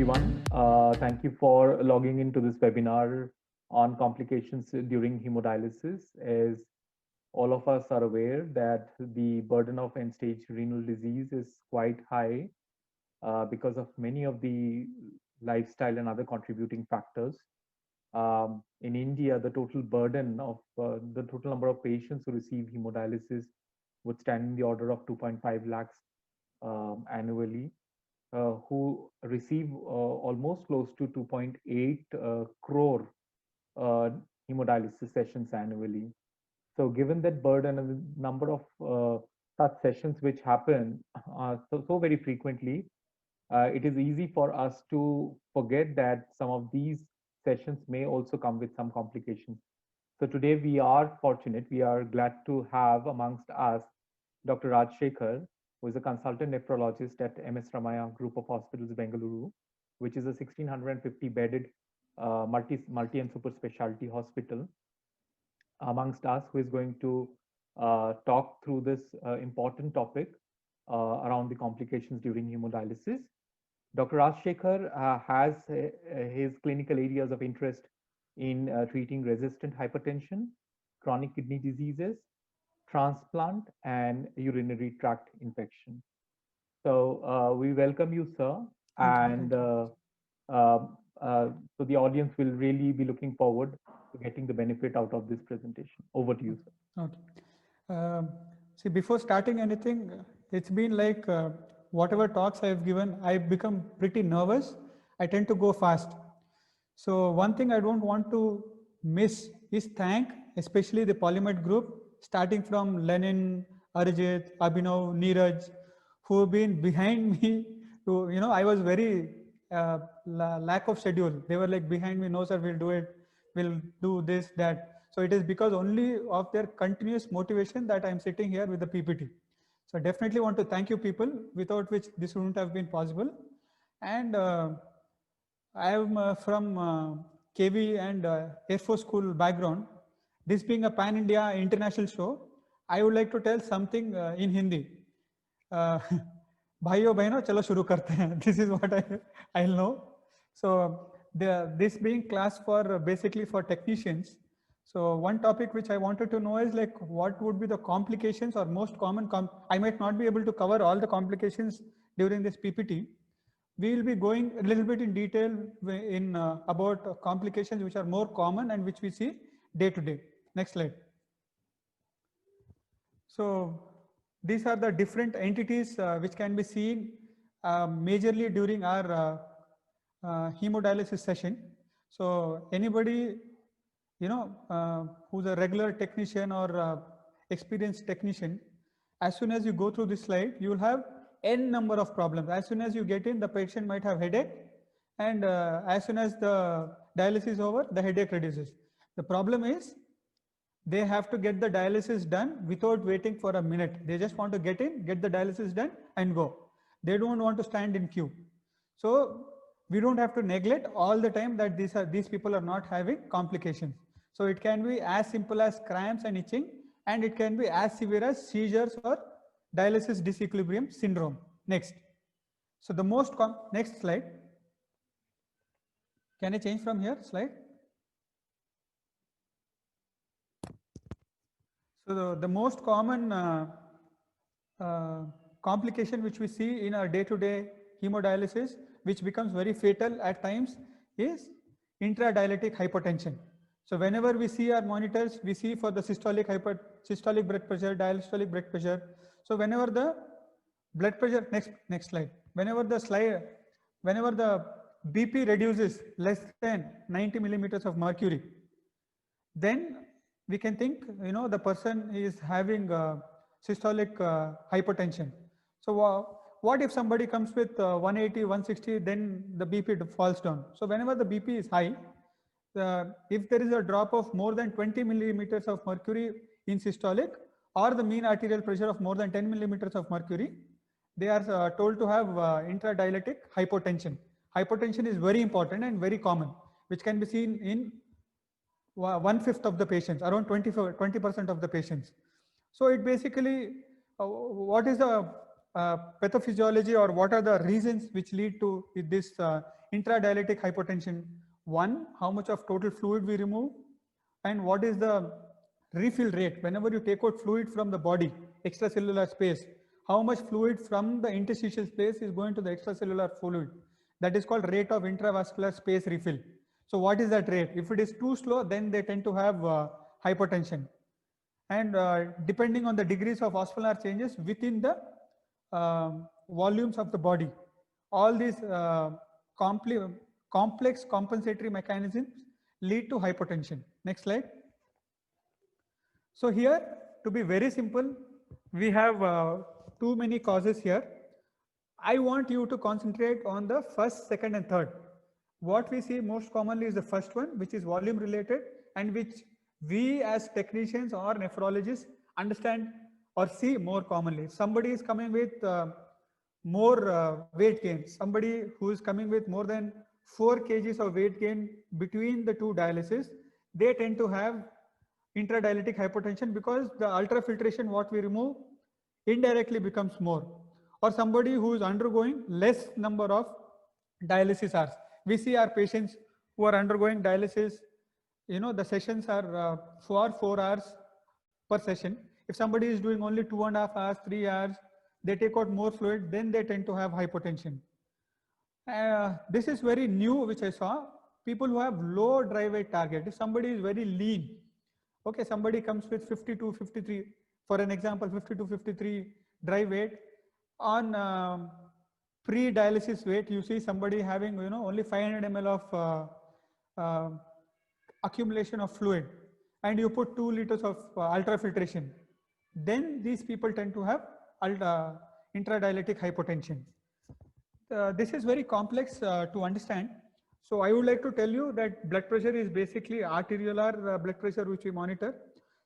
everyone. Thank you for logging into this webinar on complications during hemodialysis. As all of us are aware that the burden of end-stage renal disease is quite high because of many of the lifestyle and other contributing factors. In India, the total burden of the total number of patients who receive hemodialysis would stand in the order of 2.5 lakhs annually, who receive almost close to 2.8 crore uh, hemodialysis sessions annually. So given that burden and the number of such sessions which happen so very frequently, it is easy for us to forget that some of these sessions may also come with some complications. So today we are fortunate, we are glad to have amongst us Dr. Raj Shekhar, who is a consultant nephrologist at MS Ramaya Group of Hospitals, Bengaluru, which is a 1650 bedded multi and super specialty hospital amongst us, who is going to talk through this important topic around the complications during hemodialysis. Dr. Raj Shekhar has his clinical areas of interest in treating resistant hypertension, chronic kidney diseases, transplant, and urinary tract infection. So we welcome you, sir, Thank you. and uh, so the audience will really be looking forward to getting the benefit out of this presentation. Over to you, sir. Okay. See, before starting anything, it's been like whatever talks I've given, I've become pretty nervous. I tend to go fast. So one thing I don't want to miss is thank, especially the Polymed group, starting from Lenin, Arijit, Abhinav, Neeraj, who have been behind me. To I was very lack of schedule. They were like behind me. No, sir, we'll do it. We'll do this, that. So it is because only of their continuous motivation that I'm sitting here with the PPT. So I definitely want to thank you people, without which this wouldn't have been possible. And I am from KV and Air Force School background. This being a pan-India international show, I would like to tell something in Hindi. भाइयों बहनों चलो शुरू करते हैं. This is what I'll know. So this being class for basically for technicians. So one topic which I wanted to know is like what would be the complications or most common I might not be able to cover all the complications during this PPT. We will be going a little bit in detail in about complications which are more common and which we see day to day. Next slide. So these are the different entities which can be seen majorly during our hemodialysis session. So anybody, who's a regular technician or experienced technician, as soon as you go through this slide, you will have n number of problems. As soon as you get in, the patient might have headache, and as soon as the dialysis is over, the headache reduces. The problem is they have to get the dialysis done without waiting for a minute. They just want to get in, get the dialysis done and go. They don't want to stand in queue. So we don't have to neglect all the time that these people are not having complications. So it can be as simple as cramps and itching, and it can be as severe as seizures or dialysis disequilibrium syndrome. Next. So the most next slide. Can I change from here slide? So the most common complication which we see in our day-to-day hemodialysis, which becomes very fatal at times, is intradialytic hypotension. So whenever we see our monitors, we see for the systolic blood pressure, diastolic blood pressure. So whenever the blood pressure, next slide, whenever the BP reduces less than 90 millimeters of mercury, then we can think, the person is having systolic hypertension. So what if somebody comes with 180, 160, then the BP falls down. So whenever the BP is high, if there is a drop of more than 20 millimeters of mercury in systolic, or the mean arterial pressure of more than 10 millimeters of mercury, they are told to have intradialytic hypotension. Hypotension is very important and very common, which can be seen in 1/5 of the patients, around 20% of the patients. So it basically, what is the pathophysiology, or what are the reasons which lead to this intradialytic hypotension? One, how much of total fluid we remove, and what is the refill rate whenever you take out fluid from the body, extracellular space, how much fluid from the interstitial space is going to the extracellular fluid. That is called rate of intravascular space refill. So what is that rate? If it is too slow, then they tend to have hypotension. And depending on the degrees of osmolar changes within the volumes of the body, all these complex compensatory mechanisms lead to hypotension. Next slide. So here, to be very simple, we have too many causes here. I want you to concentrate on the first, second, and third. What we see most commonly is the first one, which is volume related, and which we as technicians or nephrologists understand or see more commonly. Somebody is coming with more weight gain, somebody who is coming with more than 4 kgs of weight gain between the two dialysis, they tend to have intradialytic hypotension because the ultrafiltration what we remove indirectly becomes more. Or somebody who is undergoing less number of dialysis hours. We see our patients who are undergoing dialysis, you know, the sessions are for 4 hours per session. If somebody is doing only 2.5 hours, 3 hours, they take out more fluid, then they tend to have hypotension. This is very new, which I saw. People who have low dry weight target. If somebody is very lean, okay, somebody comes with 52, 53, for an example, 52, 53 dry weight. On pre-dialysis weight, you see somebody having, you know, only 500 ml of accumulation of fluid, and you put 2 liters of ultrafiltration. Then these people tend to have intradialytic hypotension. This is very complex to understand. So I would like to tell you that blood pressure is basically arteriolar blood pressure which we monitor.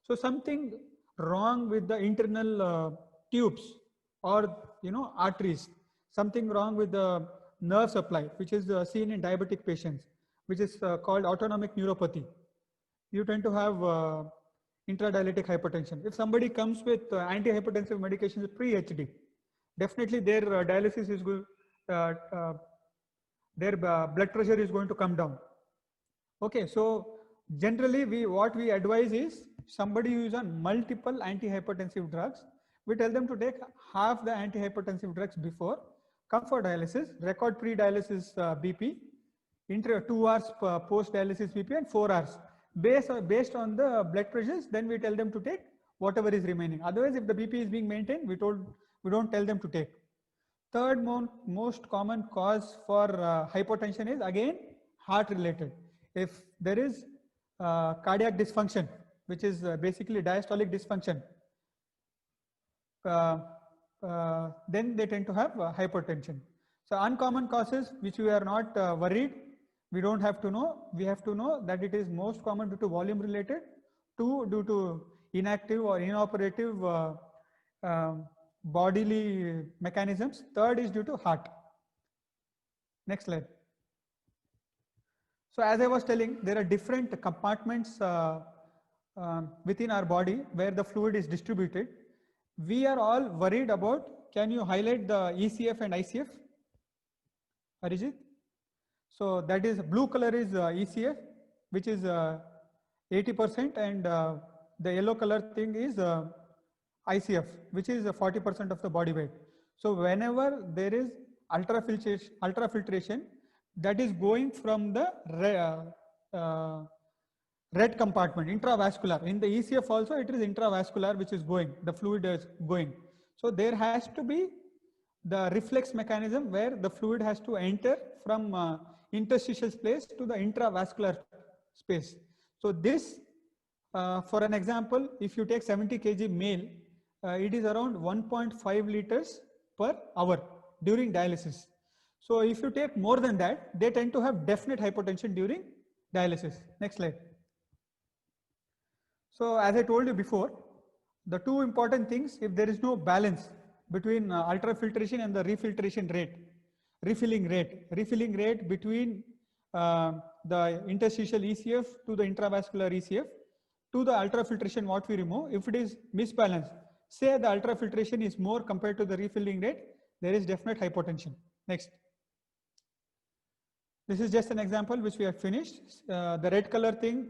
So something wrong with the internal tubes or, you know, arteries, something wrong with the nerve supply, which is seen in diabetic patients, which is called autonomic neuropathy. You tend to have intradialytic hypertension. If somebody comes with antihypertensive medications pre-HD, definitely their dialysis is good. Their blood pressure is going to come down. Okay, so generally what we advise is somebody who is on multiple antihypertensive drugs, we tell them to take half the antihypertensive drugs before, come for dialysis, record pre-dialysis BP, 2 hours post-dialysis BP, and 4 hours. Based on the blood pressures, then we tell them to take whatever is remaining. Otherwise, if the BP is being maintained, we don't tell them to take. Third most common cause for hypotension is again heart related. If there is cardiac dysfunction, which is basically diastolic dysfunction, then they tend to have hypertension. So uncommon causes which we are not worried, we don't have to know. We have to know that it is most common due to volume related, 2 due to inactive or inoperative bodily mechanisms, third is due to heart. Next slide. So as I was telling, there are different compartments within our body where the fluid is distributed. We are all worried about, can you highlight the ECF and ICF? Arijit? So that is, blue color is ECF, which is 80%, and the yellow color thing is ICF, which is 40% of the body weight. So whenever there is ultrafiltration that is going from the red compartment, intravascular. In the ECF also it is intravascular which is going, the fluid is going. So there has to be the reflex mechanism where the fluid has to enter from interstitial space to the intravascular space. So this, for an example, if you take 70 kg male, it is around 1.5 liters per hour during dialysis. So if you take more than that, they tend to have definite hypotension during dialysis. Next slide. So as I told you before, the two important things, if there is no balance between ultrafiltration and the refiltration rate, refilling rate between the interstitial ECF to the intravascular ECF to the ultrafiltration what we remove, if it is misbalanced, say the ultrafiltration is more compared to the refilling rate, there is definite hypotension. Next. This is just an example which we have finished. The red color thing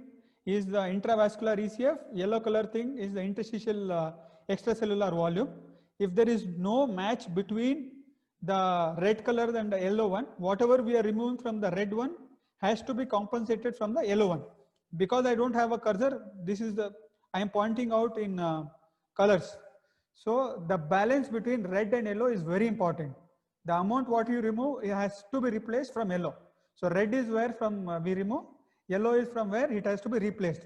is the intravascular ECF, yellow color thing is the interstitial extracellular volume. If there is no match between the red color and the yellow one, whatever we are removing from the red one has to be compensated from the yellow one. Because I don't have a cursor, this is the, I am pointing out in colors. So the balance between red and yellow is very important. The amount what you remove, it has to be replaced from yellow. So red is where from we remove, yellow is from where it has to be replaced.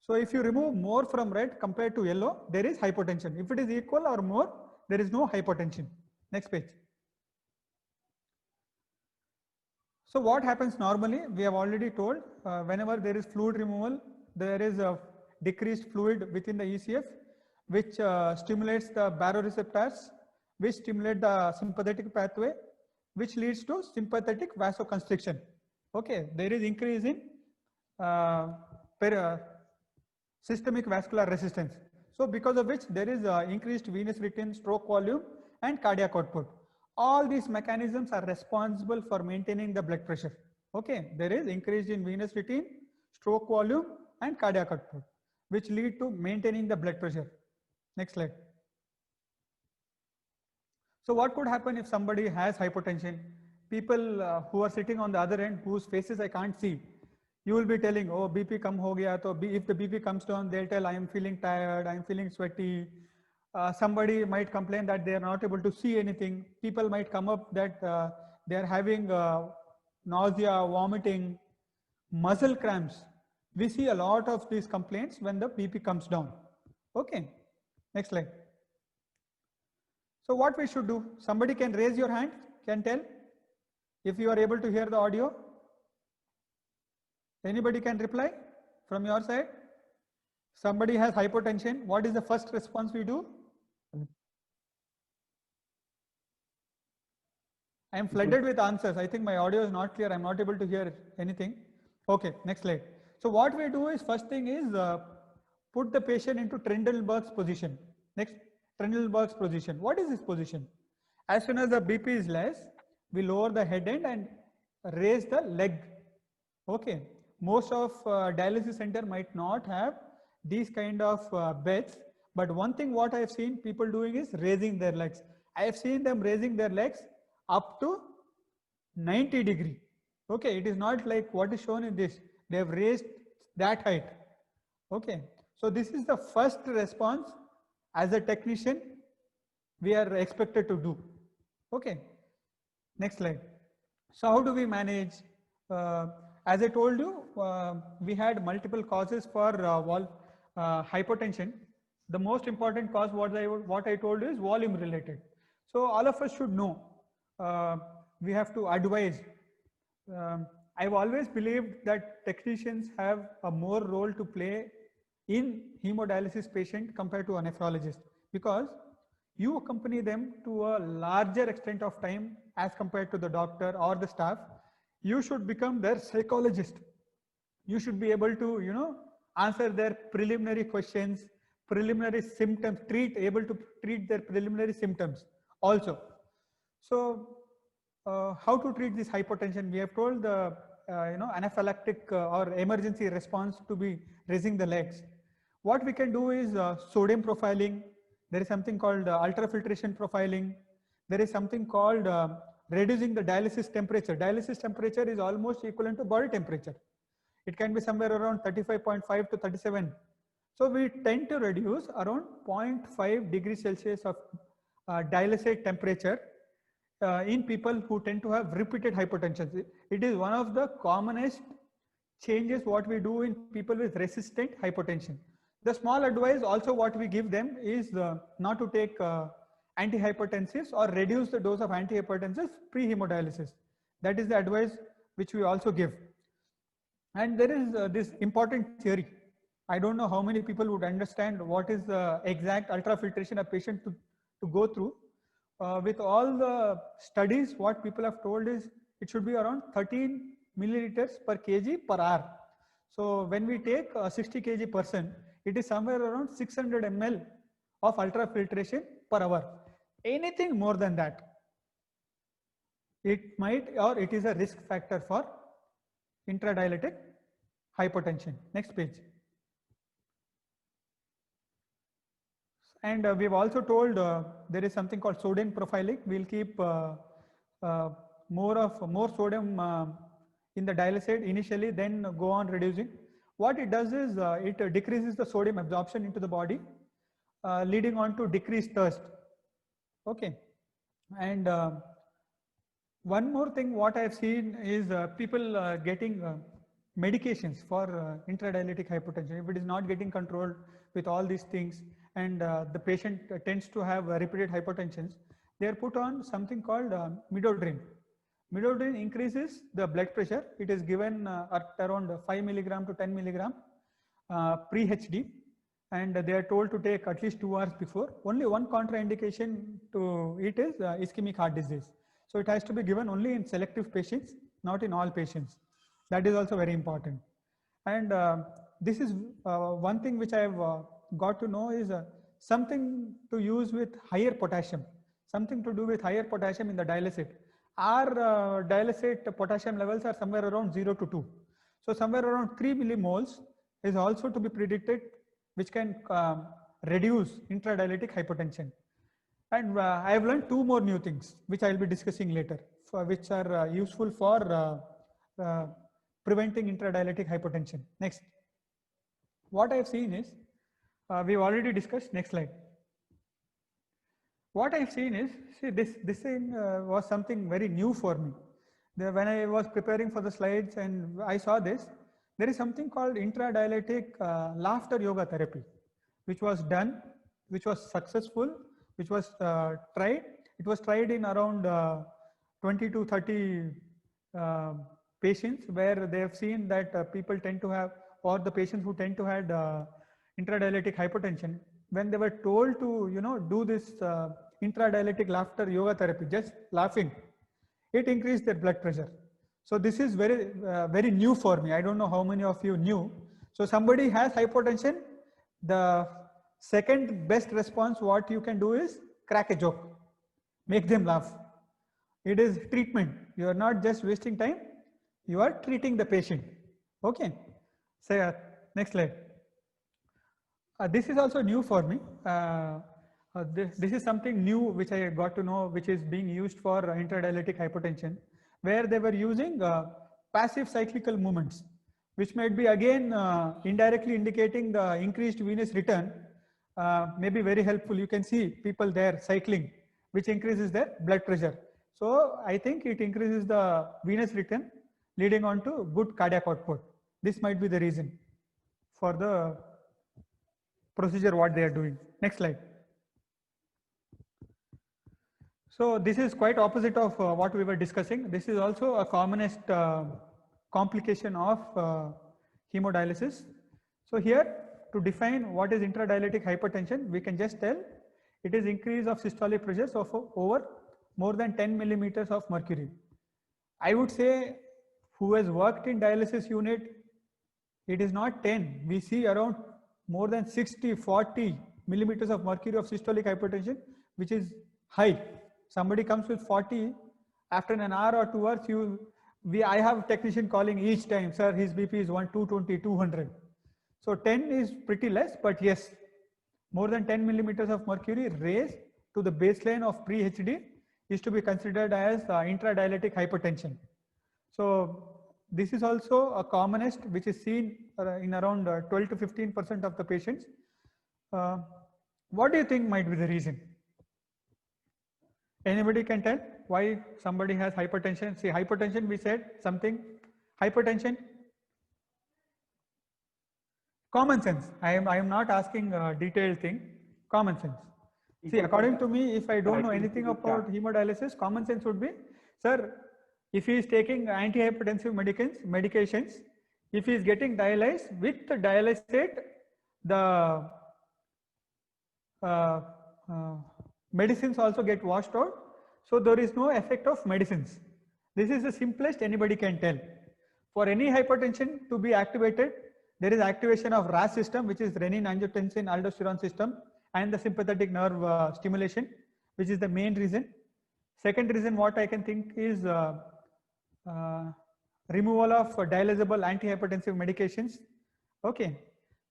So if you remove more from red compared to yellow, there is hypotension. If it is equal or more, there is no hypotension. Next page. So what happens normally, we have already told, whenever there is fluid removal, there is a decreased fluid within the ECF, which stimulates the baroreceptors, which stimulate the sympathetic pathway, which leads to sympathetic vasoconstriction. Okay, there is increase in systemic vascular resistance. So because of which there is increased venous return, stroke volume and cardiac output. All these mechanisms are responsible for maintaining the blood pressure. Okay, there is increase in venous return, stroke volume and cardiac output, which lead to maintaining the blood pressure. Next slide. So what could happen if somebody has hypotension? People who are sitting on the other end, whose faces I can't see, you will be telling, oh, BP come ho gaya. So if the BP comes down, they'll tell, I am feeling tired, I am feeling sweaty. Somebody might complain that they are not able to see anything. People might come up that they are having nausea, vomiting, muscle cramps. We see a lot of these complaints when the BP comes down. Okay, next slide. So what we should do? Somebody can raise your hand, can tell if you are able to hear the audio. Anybody can reply from your side? Somebody has hypotension. What is the first response we do? I am flooded with answers. I think my audio is not clear. I'm not able to hear anything. Okay, next slide. So what we do is, first thing is put the patient into Trendelenburg's position. Next, Trendelenburg's position. What is this position? As soon as the BP is less, we lower the head end and raise the leg. Okay. Most of dialysis center might not have these kind of beds, but one thing what I have seen people doing is raising their legs. I have seen them raising their legs up to 90 degree. Okay, it is not like what is shown in this. They have raised that height. Okay, so this is the first response as a technician we are expected to do. Okay, next slide. So how do we manage? As I told you, we had multiple causes for hypotension. The most important cause, what I told you, is volume related. So all of us should know. We have to advise. I've always believed that technicians have a more role to play in hemodialysis patient compared to a nephrologist, because you accompany them to a larger extent of time as compared to the doctor or the staff. You should become their psychologist. You should be able to, answer their preliminary questions, preliminary symptoms, able to treat their preliminary symptoms also. So how to treat this hypotension? We have told the anaphylactic or emergency response to be raising the legs. What we can do is sodium profiling. There is something called ultrafiltration profiling. There is something called reducing the dialysis temperature. Dialysis temperature is almost equivalent to body temperature. It can be somewhere around 35.5 to 37. So we tend to reduce around 0.5 degrees Celsius of dialysate temperature in people who tend to have repeated hypotension. It is one of the commonest changes what we do in people with resistant hypotension. The small advice also what we give them is not to take antihypertensives or reduce the dose of antihypertensives pre-hemodialysis. That is the advice which we also give. And there is this important theory. I don't know how many people would understand what is the exact ultrafiltration a patient to go through. With all the studies, what people have told is it should be around 13 milliliters per kg per hour. So when we take a 60 kg person, it is somewhere around 600 ml of ultrafiltration per hour. Anything more than that, it might, or it is a risk factor for intradialytic hypotension. Next page. And we've also told there is something called sodium profiling. We'll keep more sodium in the dialysate initially, then go on reducing. What it does is it decreases the sodium absorption into the body, leading on to decreased thirst. Okay, and one more thing what I've seen is people getting medications for intradialytic hypertension. If it is not getting controlled with all these things, and the patient tends to have repeated hypertensions, they are put on something called midodrine. Midodrine increases the blood pressure. It is given at around 5 milligram to 10 milligram pre-HD, and they are told to take at least 2 hours before. Only one contraindication to it is ischemic heart disease. So it has to be given only in selective patients, not in all patients. That is also very important. And this is one thing which I have got to know is something to use with higher potassium, something to do with higher potassium in the dialysate. Our dialysate potassium levels are somewhere around 0 to 2. So somewhere around 3 millimoles is also to be predicted, which can reduce intradialytic hypertension. And I have learned 2 more new things, which I will be discussing later, which are useful for preventing intradialytic hypertension. Next. What I have seen is, we've already discussed, next slide. What I've seen is, see, this thing was something very new for me. When I was preparing for the slides and I saw this, there is something called intradialytic laughter yoga therapy, which was done, which was successful, which was tried. It was tried in around 20 to 30 patients, where they have seen that people tend to have, or the patients who tend to have intradialytic hypertension, when they were told to, do this intradialytic laughter yoga therapy, just laughing, it increased their blood pressure. So this is very, very new for me. I don't know how many of you knew. So somebody has hypertension, the second best response what you can do is crack a joke, make them laugh. It is treatment. You are not just wasting time, you are treating the patient. Okay. So next slide. This is also new for me. This is something new which I got to know, which is being used for intradialytic hypertension, where they were using passive cyclical movements, which might be again indirectly indicating the increased venous return, may be very helpful. You can see people there cycling, which increases their blood pressure. So I think it increases the venous return, leading on to good cardiac output. This might be the reason for the procedure what they are doing. Next slide. So this is quite opposite of what we were discussing. This is also a commonest complication of hemodialysis. So here, to define what is intradialytic hypertension, we can just tell it is increase of systolic pressures of over more than 10 millimeters of mercury. I would say who has worked in dialysis unit, it is not 10. We see around more than 60, 40 millimeters of mercury of systolic hypertension, which is high. Somebody comes with 40, after an hour or 2 hours, I have a technician calling each time, sir, his BP is 220, 200. So 10 is pretty less, but yes, more than 10 millimeters of mercury raised to the baseline of pre-HD is to be considered as intradialytic hypertension. So this is also a commonest, which is seen in around 12 to 15% of the patients. What do you think might be the reason? Anybody can tell why somebody has hypertension? See, hypertension, we said something. Hypertension. Common sense. I am not asking a detailed thing. Common sense. See, according to me, if I don't know anything about hemodialysis, common sense would be, sir, if he is taking antihypertensive medications, if he is getting dialyzed with the dialysate, the medicines also get washed out. So there is no effect of medicines. This is the simplest anybody can tell. For any hypertension to be activated, there is activation of RAS system, which is renin, angiotensin, aldosterone system, and the sympathetic nerve stimulation, which is the main reason. Second reason what I can think is removal of dialysable antihypertensive medications. Okay.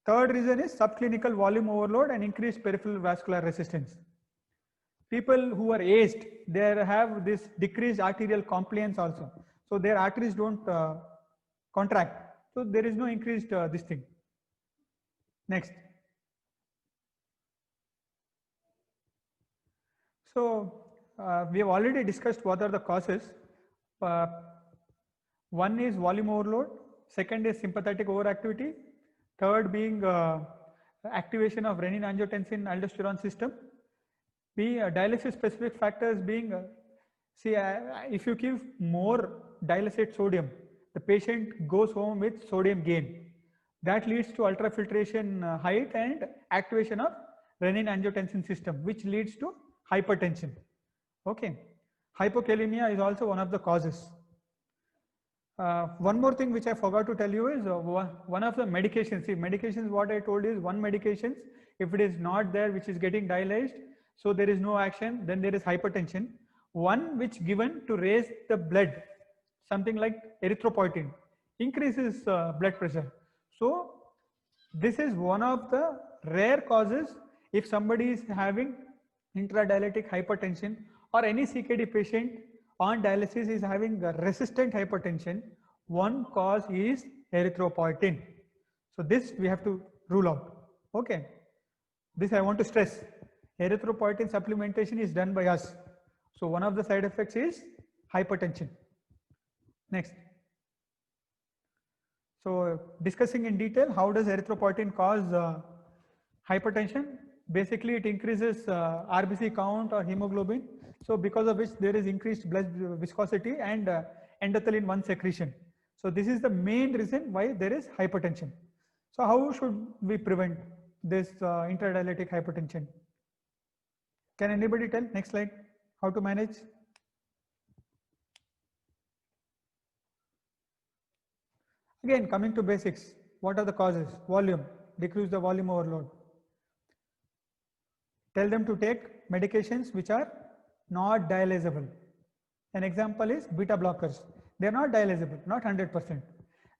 Third reason is subclinical volume overload and increased peripheral vascular resistance. People who are aged, they have this decreased arterial compliance also. So their arteries don't contract. So there is no increased this thing. Next. So we have already discussed what are the causes. One is volume overload, second is sympathetic overactivity, third being activation of renin-angiotensin aldosterone system. Dialysis specific factors being, if you give more dialysate sodium, the patient goes home with sodium gain. That leads to ultrafiltration height and activation of renin-angiotensin system, which leads to hypertension. Okay. Hypokalemia is also one of the causes. One more thing which I forgot to tell you is one of the medications. See, medications, what I told is one medication, if it is not there, which is getting dialyzed, so there is no action, then there is hypertension. One which given to raise the blood, something like erythropoietin, increases blood pressure. So this is one of the rare causes. If somebody is having intradialytic hypertension or any CKD patient on dialysis is having resistant hypertension, one cause is erythropoietin. So this we have to rule out. Okay. This I want to stress. Erythropoietin supplementation is done by us. So one of the side effects is hypertension. Next. So discussing in detail, how does erythropoietin cause hypertension? Basically, it increases RBC count or hemoglobin. So because of which there is increased blood viscosity and endothelin 1 secretion. So this is the main reason why there is hypertension. So how should we prevent this intradialytic hypertension? Can anybody tell? Next slide. How to manage? Again, coming to basics. What are the causes? Volume. Decrease the volume overload. Tell them to take medications which are not dialysable. An example is beta blockers. They are not dialysable, not 100%.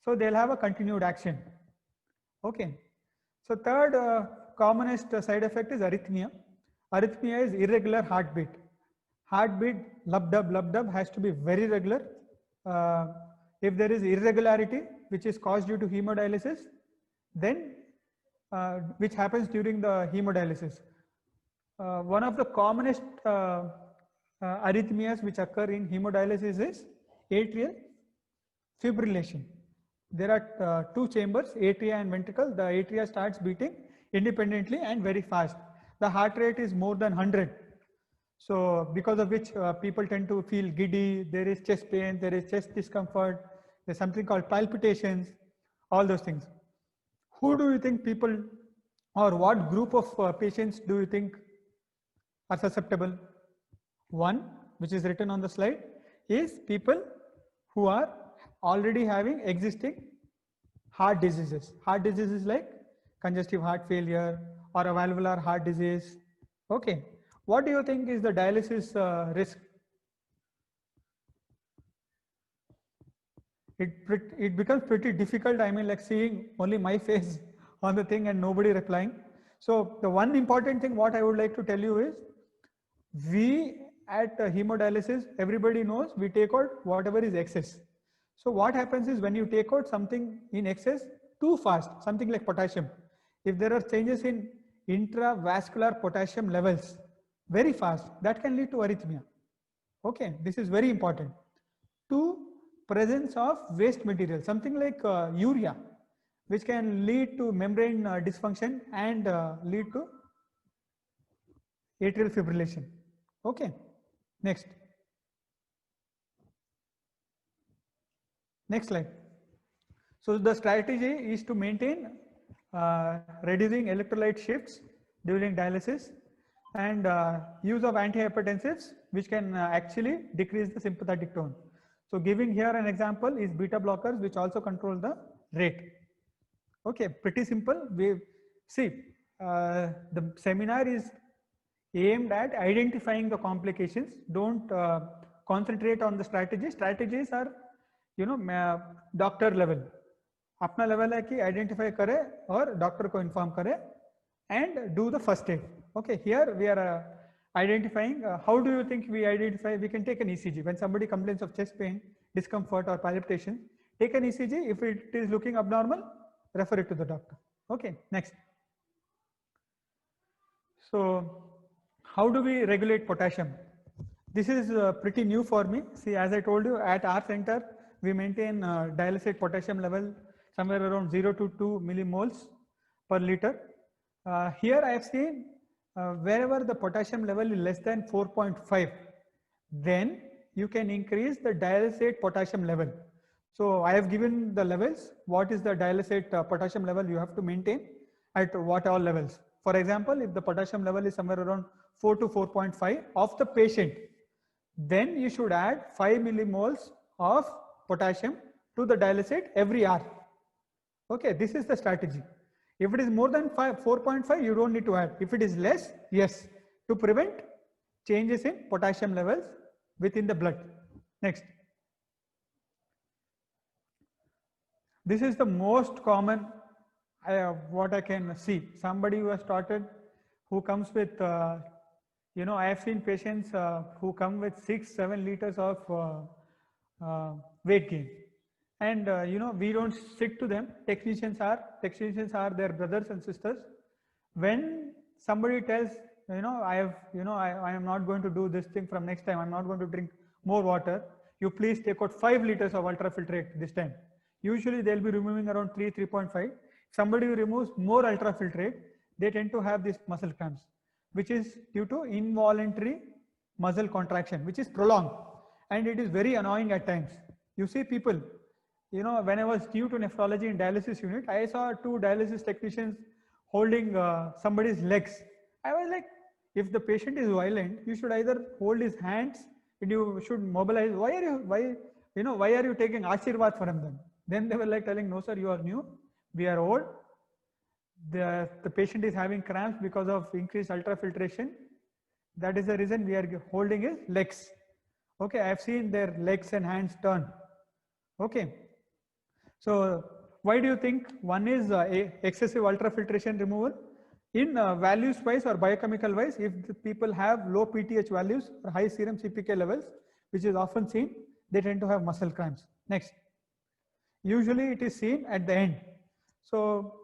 So they'll have a continued action. Okay. So third commonest side effect is arrhythmia. Arrhythmia is irregular heartbeat. Heartbeat, lub-dub has to be very regular. If there is irregularity, which is caused due to hemodialysis, then which happens during the hemodialysis. One of the commonest arrhythmias which occur in hemodialysis is atrial fibrillation. There are two chambers, atria and ventricle. The atria starts beating independently and very fast. The heart rate is more than 100. So because of which people tend to feel giddy, there is chest pain, there is chest discomfort, there's something called palpitations, all those things. Who do you think people, or what group of patients do you think are susceptible? One, which is written on the slide, is people who are already having existing heart diseases. Heart diseases like congestive heart failure or a valvular heart disease. Okay. What do you think is the dialysis risk? It becomes pretty difficult. I mean, like seeing only my face on the thing and nobody replying. So the one important thing what I would like to tell you is, we at hemodialysis, everybody knows we take out whatever is excess. So what happens is when you take out something in excess too fast, something like potassium, if there are changes in intravascular potassium levels very fast, that can lead to arrhythmia. Okay, this is very important. Two, presence of waste material, something like urea, which can lead to membrane dysfunction and lead to atrial fibrillation. Okay, next. Next slide. So the strategy is to maintain reducing electrolyte shifts during dialysis and use of antihypertensives, which can actually decrease the sympathetic tone. So giving here an example is beta blockers, which also control the rate. Okay, pretty simple. We see the seminar is aimed at identifying the complications. Don't concentrate on the strategies. Strategies are, doctor level. अपना level है कि identify करे और doctor को inform करे and do the first aid. Okay, here we are identifying. How do you think we identify? We can take an ECG when somebody complains of chest pain, discomfort, or palpitation. Take an ECG. If it is looking abnormal, refer it to the doctor. Okay, next. So, how do we regulate potassium? This is pretty new for me. See, as I told you, at our center, we maintain dialysate potassium level somewhere around 0 to 2 millimoles per liter. Here I have seen wherever the potassium level is less than 4.5, then you can increase the dialysate potassium level. So I have given the levels. What is the dialysate potassium level you have to maintain at what all levels? For example, if the potassium level is somewhere around 4 to 4.5 of the patient, then you should add 5 millimoles of potassium to the dialysate every hour. Okay, this is the strategy. If it is more than 4.5, you don't need to add. If it is less, yes, to prevent changes in potassium levels within the blood. Next. This is the most common, what I can see. Somebody who has started, who comes with, I have seen patients who come with 6-7 liters of weight gain. And we don't stick to them. Technicians are their brothers and sisters. When somebody tells, I am not going to do this thing from next time. I'm not going to drink more water. You please take out 5 liters of ultrafiltrate this time. Usually they'll be removing around 3.5. Somebody who removes more ultrafiltrate, they tend to have these muscle cramps, which is due to involuntary muscle contraction, which is prolonged, and it is very annoying at times. You see people, when I was new to nephrology in dialysis unit, I saw 2 dialysis technicians holding somebody's legs. I was like, if the patient is violent, you should either hold his hands and you should mobilize. Why are you taking Ashirvad from them? Then they were like telling, no sir, you are new, we are old. The patient is having cramps because of increased ultrafiltration. That is the reason we are holding his legs. Okay, I have seen their legs and hands turn. Okay. So why do you think? One is excessive ultrafiltration removal. In values wise or biochemical wise, if the people have low PTH values or high serum CPK levels, which is often seen, they tend to have muscle cramps. Next. Usually it is seen at the end. So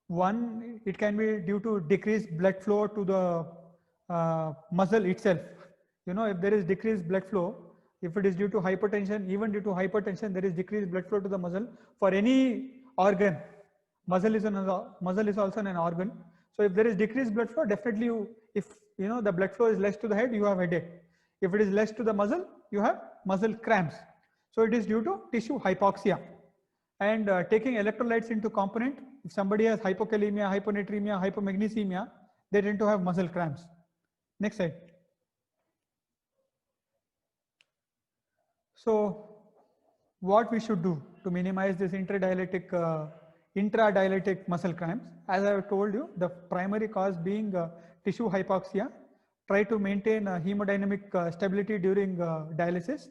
one, it can be due to decreased blood flow to the muscle itself. If there is decreased blood flow, if it is due to hypertension, even due to hypertension, there is decreased blood flow to the muscle for any organ. Muscle is also an organ. So if there is decreased blood flow, definitely if the blood flow is less to the head, you have headache. If it is less to the muscle, you have muscle cramps. So it is due to tissue hypoxia. And taking electrolytes into component, if somebody has hypokalemia, hyponatremia, hypomagnesemia, they tend to have muscle cramps. Next slide. So what we should do to minimize this intradialytic muscle cramps? As I have told you, the primary cause being tissue hypoxia. Try to maintain hemodynamic stability during dialysis.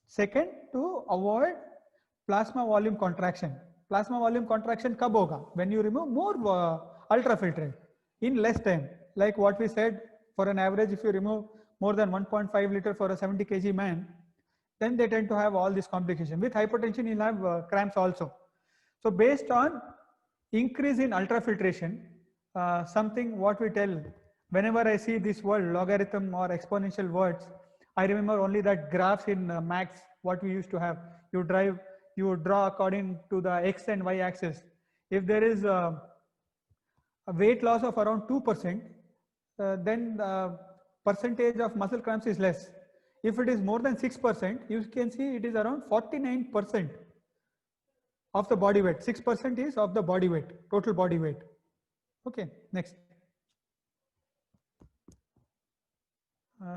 Second, to avoid plasma volume contraction. Plasma volume contraction kab hoga? When you remove more ultrafiltrate in less time. Like what we said, for an average, if you remove more than 1.5 liter for a 70 kg man, then they tend to have all these complications. With hypertension, you'll have cramps also. So based on increase in ultrafiltration, something what we tell, whenever I see this word logarithm or exponential words, I remember only that graphs in maths, what we used to have. You would draw according to the X and Y axis. If there is a weight loss of around 2%, then the percentage of muscle cramps is less. If it is more than 6%, you can see it is around 49% of the body weight. 6% is of the body weight, total body weight. Okay, next.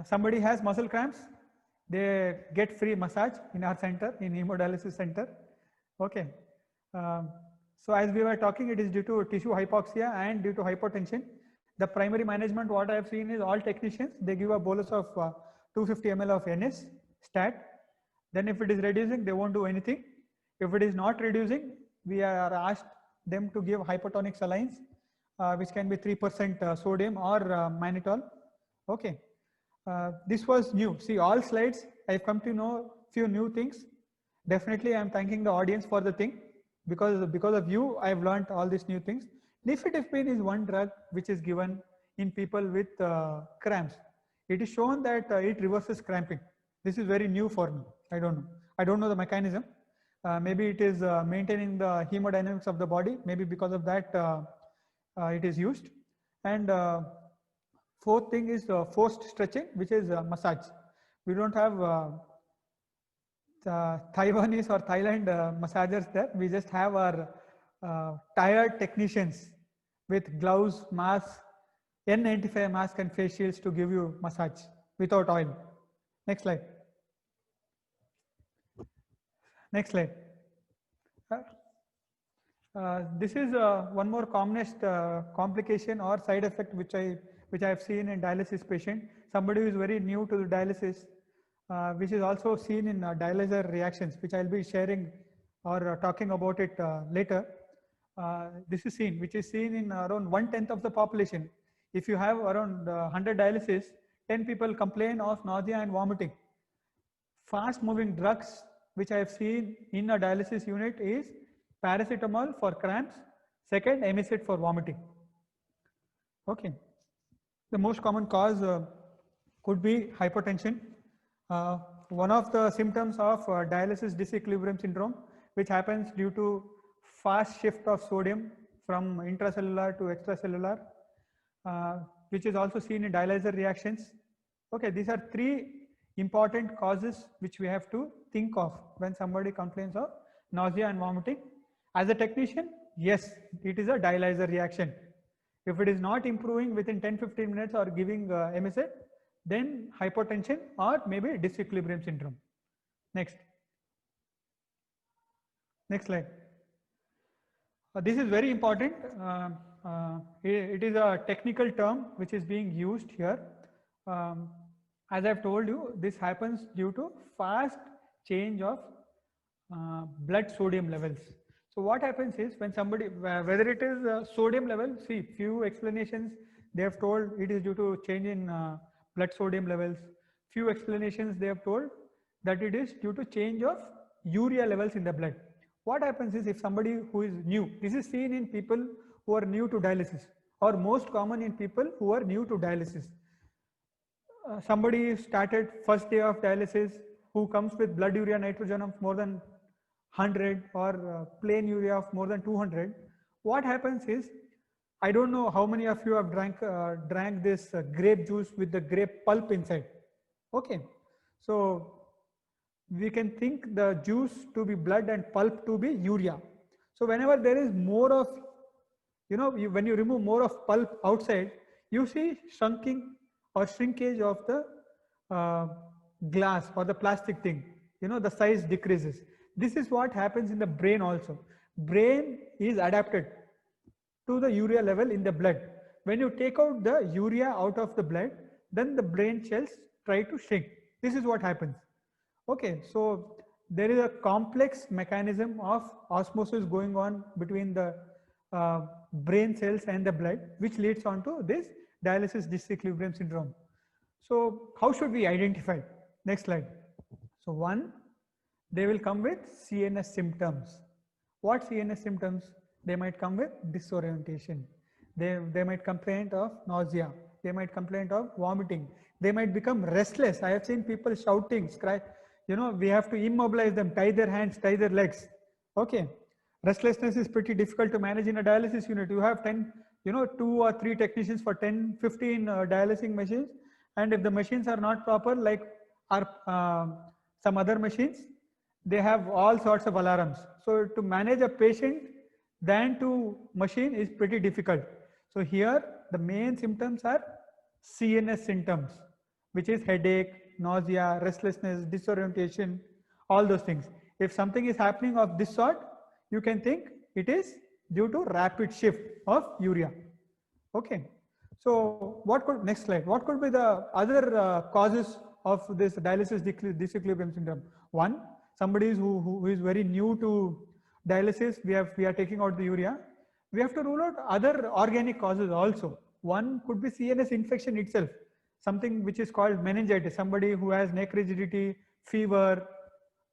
Somebody has muscle cramps, they get free massage in our center, in hemodialysis center. Okay. So as we were talking, it is due to tissue hypoxia and due to hypertension. the primary management, what I have seen is all technicians, they give a bolus of 250 ml of NS stat. Then if it is reducing, they won't do anything. If it is not reducing, we are asked them to give hypotonic salines, which can be 3% sodium or mannitol. Okay. This was new. See, all slides, I've come to know few new things. Definitely, I'm thanking the audience for the thing, because of you, I've learned all these new things. Nifedipine is one drug which is given in people with cramps. It is shown that it reverses cramping. This is very new for me. I don't know the mechanism. Maybe it is maintaining the hemodynamics of the body. Maybe because of that it is used. And fourth thing is forced stretching, which is massage. We don't have Taiwanese or Thailand massagers there. We just have our tired technicians with gloves, masks, N95 mask and face shields to give you massage without oil. Next slide. Next slide. This is one more commonest complication or side effect which I have seen in dialysis patient. Somebody who is very new to the dialysis, which is also seen in dialyzer reactions, which I'll be sharing or talking about it later. This is seen, which is seen in around 1/10 of the population. If you have around 100 dialysis, 10 people complain of nausea and vomiting. Fast moving drugs which I have seen in a dialysis unit is paracetamol for cramps, second Emicet for vomiting. Okay. The most common cause could be hypertension. One of the symptoms of dialysis disequilibrium syndrome, which happens due to fast shift of sodium from intracellular to extracellular, which is also seen in dialyzer reactions. Okay, these are three important causes which we have to think of when somebody complains of nausea and vomiting. As a technician, yes, it is a dialyzer reaction. If it is not improving within 10-15 minutes or giving Emicet, then hypotension or maybe disequilibrium syndrome. Next. Next slide. This is very important. It is a technical term which is being used here. As I've told you, this happens due to fast change of blood sodium levels. So what happens is when somebody, whether it is sodium level, see few explanations they have told it is due to change in blood sodium levels. Few explanations they have told that it is due to change of urea levels in the blood. What happens is if somebody who is new, this is seen in people who are new to dialysis or most common in people who are new to dialysis. Somebody started first day of dialysis who comes with blood urea nitrogen of more than 100 or plain urea of more than 200. What happens is, I don't know how many of you have drank this grape juice with the grape pulp inside. Okay, so we can think the juice to be blood and pulp to be urea. So whenever there is more of, when you remove more of pulp outside, you see shrinking or shrinkage of the glass or the plastic thing, the size decreases. This is what happens in the brain also. Brain is adapted to the urea level in the blood. When you take out the urea out of the blood, then the brain cells try to shrink. This is what happens. Okay, so there is a complex mechanism of osmosis going on between the brain cells and the blood, which leads on to this dialysis disequilibrium syndrome. So how should we identify? Next slide. So one, they will come with CNS symptoms. What CNS symptoms? They might come with disorientation. They might complain of nausea. They might complain of vomiting. They might become restless. I have seen people shouting, cry. We have to immobilize them, tie their hands, tie their legs. Okay. Restlessness is pretty difficult to manage in a dialysis unit. You have 2 or 3 technicians for 10, 15 dialysing machines. And if the machines are not proper, like some other machines, they have all sorts of alarms. So to manage a patient than to machine is pretty difficult. So here the main symptoms are CNS symptoms, which is headache, nausea, restlessness, disorientation, all those things. If something is happening of this sort, you can think it is due to rapid shift of urea. Okay. So what could, next slide, what could be the other causes of this dialysis disequilibrium syndrome? One, somebody who is very new to dialysis, we are taking out the urea. We have to rule out other organic causes also. One could be CNS infection itself, something which is called meningitis, somebody who has neck rigidity, fever.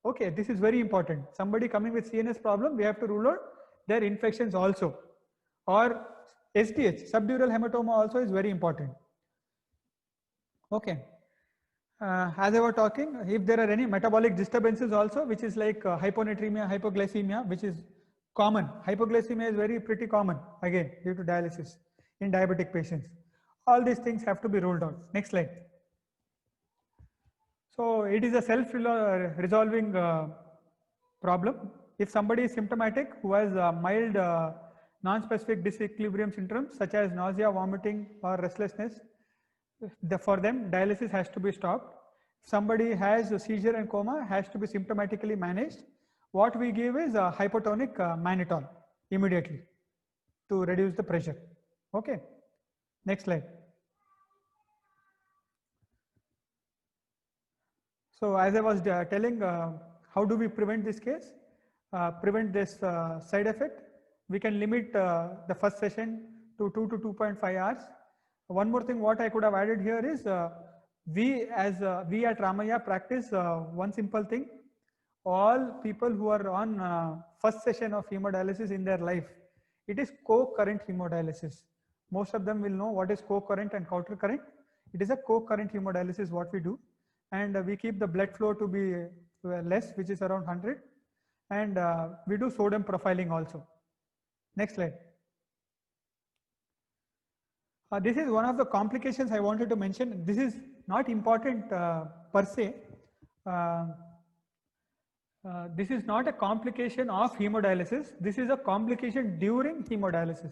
Okay, this is very important. Somebody coming with CNS problem, we have to rule out their infections also. Or SDH, subdural hematoma also is very important. Okay. As I was talking, if there are any metabolic disturbances also, which is like hyponatremia, hypoglycemia, which is common. Hypoglycemia is very pretty common, again, due to dialysis in diabetic patients. All these things have to be ruled out. Next slide. So it is a self-resolving problem. If somebody is symptomatic who has mild non-specific disequilibrium syndromes such as nausea, vomiting or restlessness, for them dialysis has to be stopped. If somebody has a seizure and coma, has to be symptomatically managed. What we give is a hypotonic mannitol immediately to reduce the pressure. Okay, next slide. So as I was telling, how do we prevent this case? Prevent this side effect? We can limit the first session to 2 to 2.5 hours. One more thing what I could have added here is, we at Ramaiah practice one simple thing. All people who are on first session of hemodialysis in their life, it is co-current hemodialysis. Most of them will know what is co-current and counter current. It is a co-current hemodialysis what we do. And we keep the blood flow to be less, which is around 100. And we do sodium profiling also. Next slide. This is one of the complications I wanted to mention. This is not important per se. This is not a complication of hemodialysis. This is a complication during hemodialysis.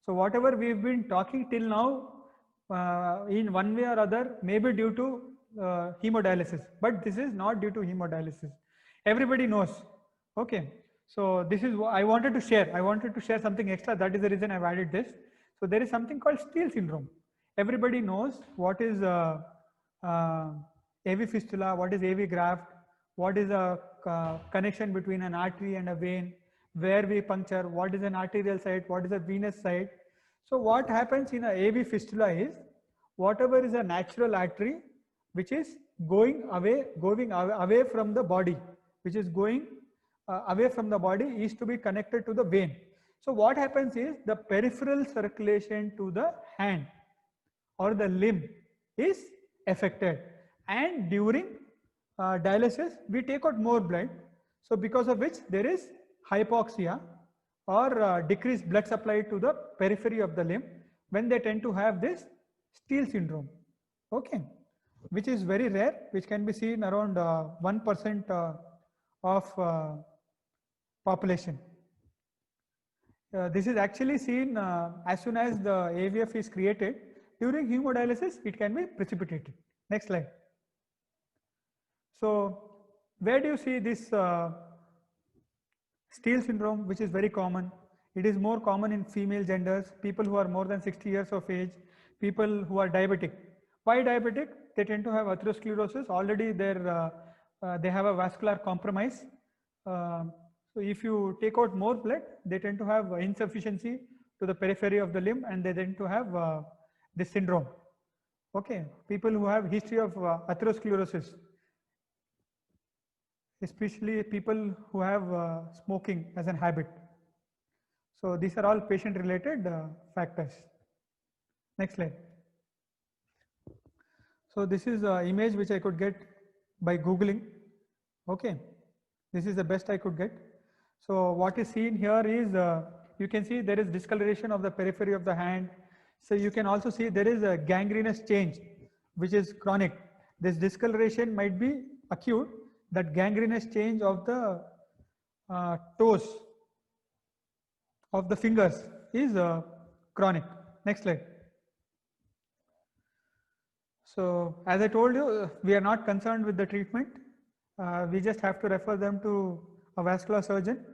So whatever we've been talking till now, in one way or other, may be due to hemodialysis, but this is not due to hemodialysis. Everybody knows. Okay. So this is what I wanted to share. I wanted to share something extra. That is the reason I've added this. So there is something called Steele syndrome. Everybody knows what is AV fistula, what is AV graft, what is a connection between an artery and a vein, where we puncture, what is an arterial site, what is a venous site. So what happens in a AV fistula is, whatever is a natural artery which is going away from the body, which is going away from the body, is to be connected to the vein. So what happens is, the peripheral circulation to the hand or the limb is affected, and during dialysis we take out more blood. So because of which there is hypoxia or decreased blood supply to the periphery of the limb, when they tend to have this Steele syndrome. Okay, which is very rare, which can be seen around 1% of population. This is actually seen as soon as the AVF is created. During hemodialysis, it can be precipitated. Next slide. So where do you see this Steele syndrome, which is very common? It is more common in female genders, people who are more than 60 years of age, people who are diabetic. Why diabetic? They tend to have atherosclerosis. Already they have a vascular compromise. So if you take out more blood, they tend to have insufficiency to the periphery of the limb, and they tend to have this syndrome. Okay, people who have history of atherosclerosis, especially people who have smoking as an habit. So these are all patient related factors. Next slide. So this is an image which I could get by Googling. Okay, this is the best I could get. So what is seen here is, you can see there is discoloration of the periphery of the hand. So you can also see there is a gangrenous change, which is chronic. This discoloration might be acute. That gangrenous change of the toes of the fingers is chronic. Next slide. So as I told you, we are not concerned with the treatment. We just have to refer them to a vascular surgeon.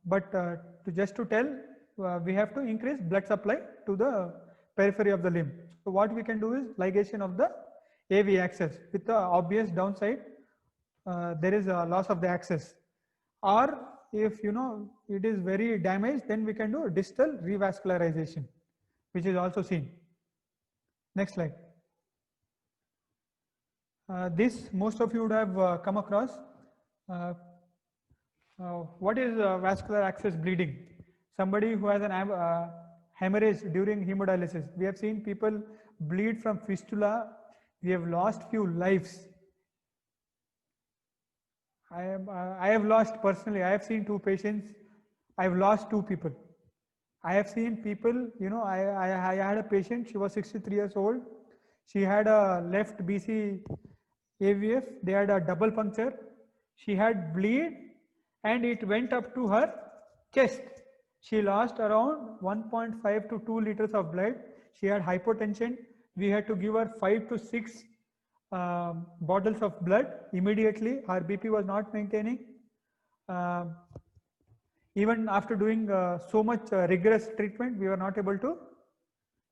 But just to tell, we have to increase blood supply to the periphery of the limb. So what we can do is ligation of the AV axis with the obvious downside. There is a loss of the axis, or if it is very damaged, then we can do distal revascularization, which is also seen. Next slide. This most of you would have come across. What is vascular access bleeding? Somebody who has an hemorrhage during hemodialysis. We have seen people bleed from fistula. We have lost few lives. I have lost personally. I have seen 2 patients. I have lost 2 people. I have seen people. I had a patient. She was 63 years old. She had a left BC AVF. They had a double puncture. She had bleed, and it went up to her chest. She lost around 1.5 to 2 liters of blood. She had hypotension. We had to give her 5 to 6 bottles of blood immediately. Her BP was not maintaining. Even after doing so much rigorous treatment, we were not able to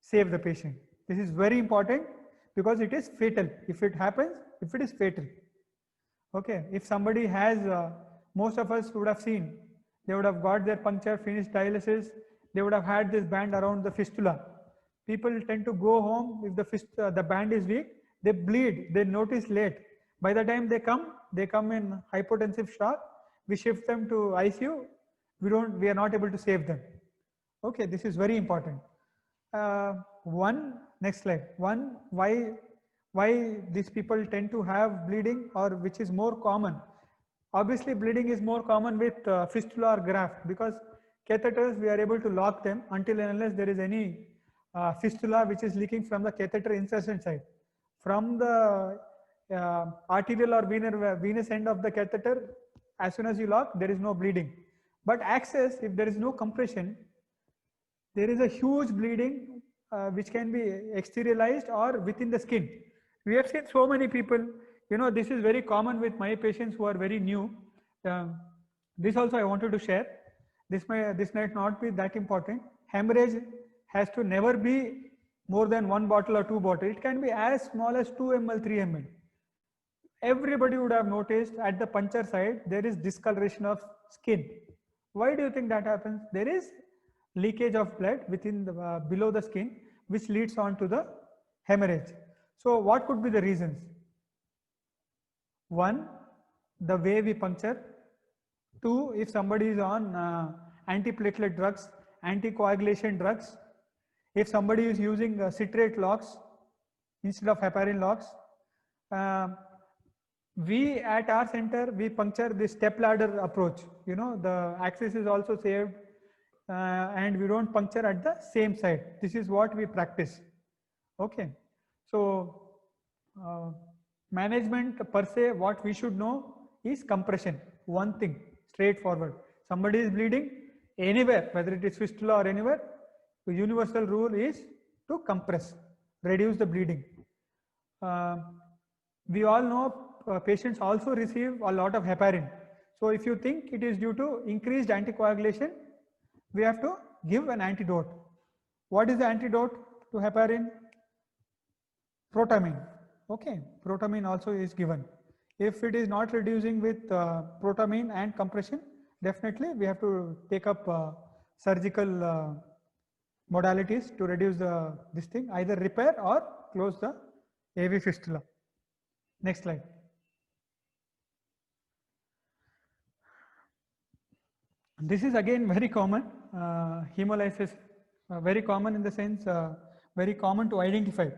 save the patient. This is very important because it is fatal. If it happens, if it is fatal. Okay, if somebody has, most of us would have seen, they would have got their puncture, finished dialysis, they would have had this band around the fistula. People tend to go home if the band is weak, they bleed, they notice late. By the time they come in hypotensive shock, we shift them to ICU, we are not able to save them. Okay, this is very important. Next slide. Why these people tend to have bleeding, or which is more common? Obviously, bleeding is more common with fistula or graft, because catheters, we are able to lock them until and unless there is any fistula which is leaking from the catheter insertion side. From the arterial or venous end of the catheter, as soon as you lock, there is no bleeding. But access, if there is no compression, there is a huge bleeding which can be exteriorized or within the skin. We have seen so many people, this is very common with my patients who are very new. This also I wanted to share. This might not be that important. Hemorrhage has to never be more than 1 bottle or 2 bottles. It can be as small as 2 ml, 3 ml. Everybody would have noticed at the puncture side, there is discoloration of skin. Why do you think that happens? There is leakage of blood within the, below the skin, which leads on to the hemorrhage. So what could be the reasons? 1, the way we puncture. 2, if somebody is on antiplatelet drugs, anticoagulation drugs. If somebody is using citrate locks instead of heparin locks. We at our center, we puncture the step ladder approach. The axis is also saved and we don't puncture at the same side. This is what we practice. Okay. So management per se, what we should know is compression. One thing, straightforward. Somebody is bleeding anywhere, whether it is fistula or anywhere, the universal rule is to compress, reduce the bleeding. We all know patients also receive a lot of heparin. So if you think it is due to increased anticoagulation, we have to give an antidote. What is the antidote to heparin? Protamine. Okay, protamine also is given. If it is not reducing with protamine and compression, definitely we have to take up surgical modalities to reduce this thing, either repair or close the AV fistula. Next slide. This is again very common, hemolysis, very common in the sense, very common to identify.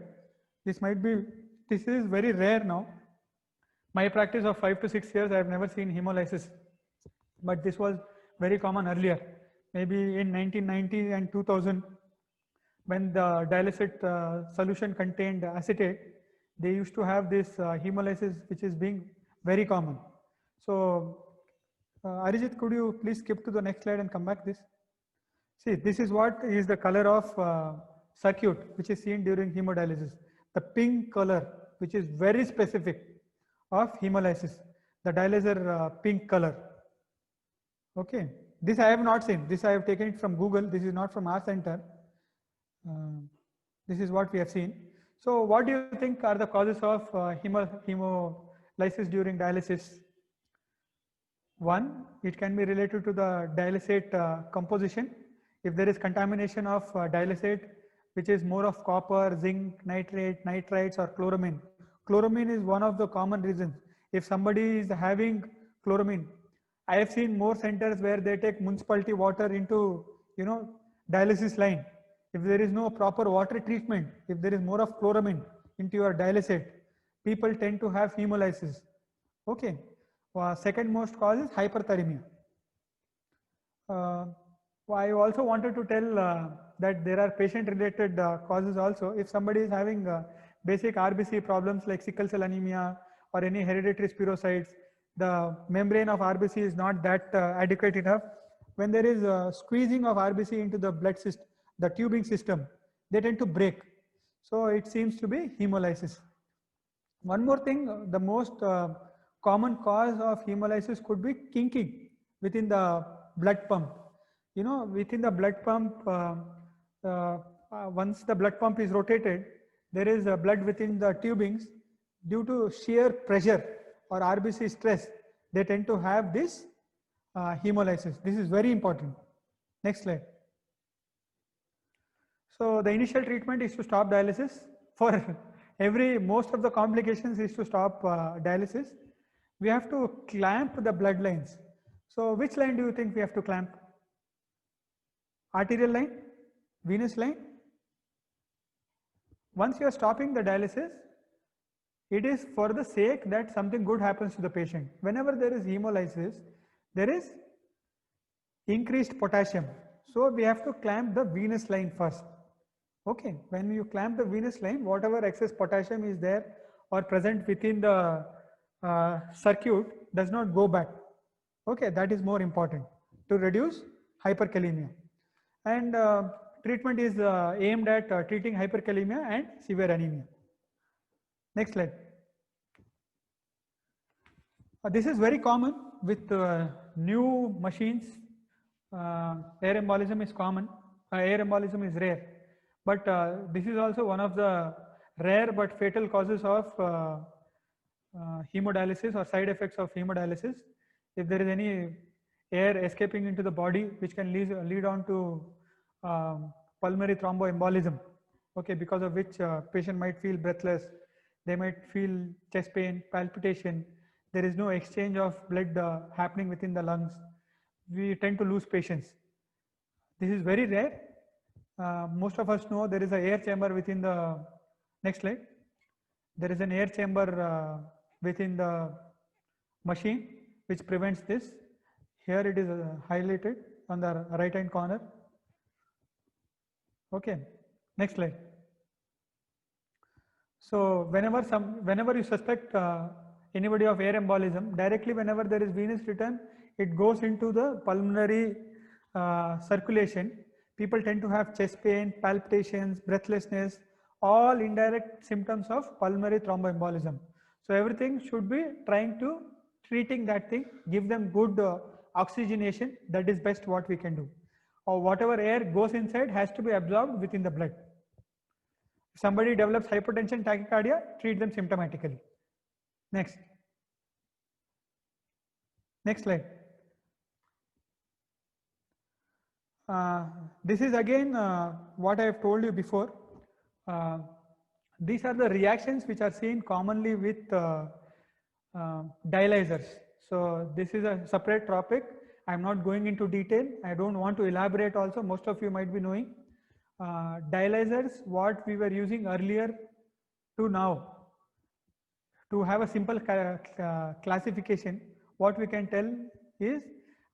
This is very rare now. My practice of 5 to 6 years, I have never seen hemolysis, but this was very common earlier. Maybe in 1990 and 2000, when the dialysate solution contained acetate, they used to have this hemolysis, which is being very common. So, Arijit, could you please skip to the next slide and come back this? See, this is what is the color of circuit, which is seen during hemodialysis. The pink color, which is very specific of hemolysis, the dialyzer pink color. Okay, this I have not seen. This I have taken it from Google. This is not from our center. This is what we have seen. So what do you think are the causes of hemolysis during dialysis? One, it can be related to the dialysate composition. If there is contamination of dialysate, which is more of copper, zinc, nitrate, nitrites, or chloramine. Chloramine is one of the common reasons. If somebody is having chloramine, I have seen more centers where they take municipality water into, dialysis line. If there is no proper water treatment, if there is more of chloramine into your dialysate, people tend to have hemolysis. Okay. Second most cause is hyperthermia. I also wanted to tell that there are patient-related causes also. If somebody is having basic RBC problems like sickle cell anemia or any hereditary spirochetes, the membrane of RBC is not that adequate enough. When there is squeezing of RBC into the blood system, the tubing system, they tend to break. So it seems to be hemolysis. One more thing, the most common cause of hemolysis could be kinking within the blood pump. Within the blood pump, once the blood pump is rotated, there is blood within the tubings. Due to shear pressure or RBC stress, they tend to have this hemolysis. This is very important. Next slide. So the initial treatment is to stop dialysis. For most of the complications is to stop dialysis. We have to clamp the blood lines. So which line do you think we have to clamp? Arterial line? Venous line? Once you are stopping the dialysis, it is for the sake that something good happens to the patient. Whenever there is hemolysis, there is increased potassium. So we have to clamp the venous line first. Okay, when you clamp the venous line, whatever excess potassium is there or present within the circuit does not go back. Okay, that is more important to reduce hyperkalemia. And treatment is aimed at treating hyperkalemia and severe anemia. Next slide. This is very common with new machines. Air embolism is common. Air embolism is rare. But this is also one of the rare but fatal causes of hemodialysis or side effects of hemodialysis. If there is any air escaping into the body, which can lead on to pulmonary thromboembolism, okay, because of which patient might feel breathless, they might feel chest pain, palpitation, there is no exchange of blood happening within the lungs, we tend to lose patients. This is very rare. Most of us know there is an air chamber within the, next slide, there is an air chamber within the machine which prevents this. Here it is highlighted on the right hand corner. Okay, next slide. So whenever you suspect anybody of air embolism, directly whenever there is venous return, it goes into the pulmonary circulation. People tend to have chest pain, palpitations, breathlessness, all indirect symptoms of pulmonary thromboembolism. So everything should be trying to treating that thing, give them good oxygenation. That is best what we can do. Or whatever air goes inside has to be absorbed within the blood. If somebody develops hypertension, tachycardia, treat them symptomatically. Next. Next slide. This is again what I have told you before. These are the reactions which are seen commonly with dialyzers. So this is a separate topic. I am not going into detail. I don't want to elaborate also. Most of you might be knowing. Dialyzers, what we were using earlier to now, to have a simple classification, what we can tell is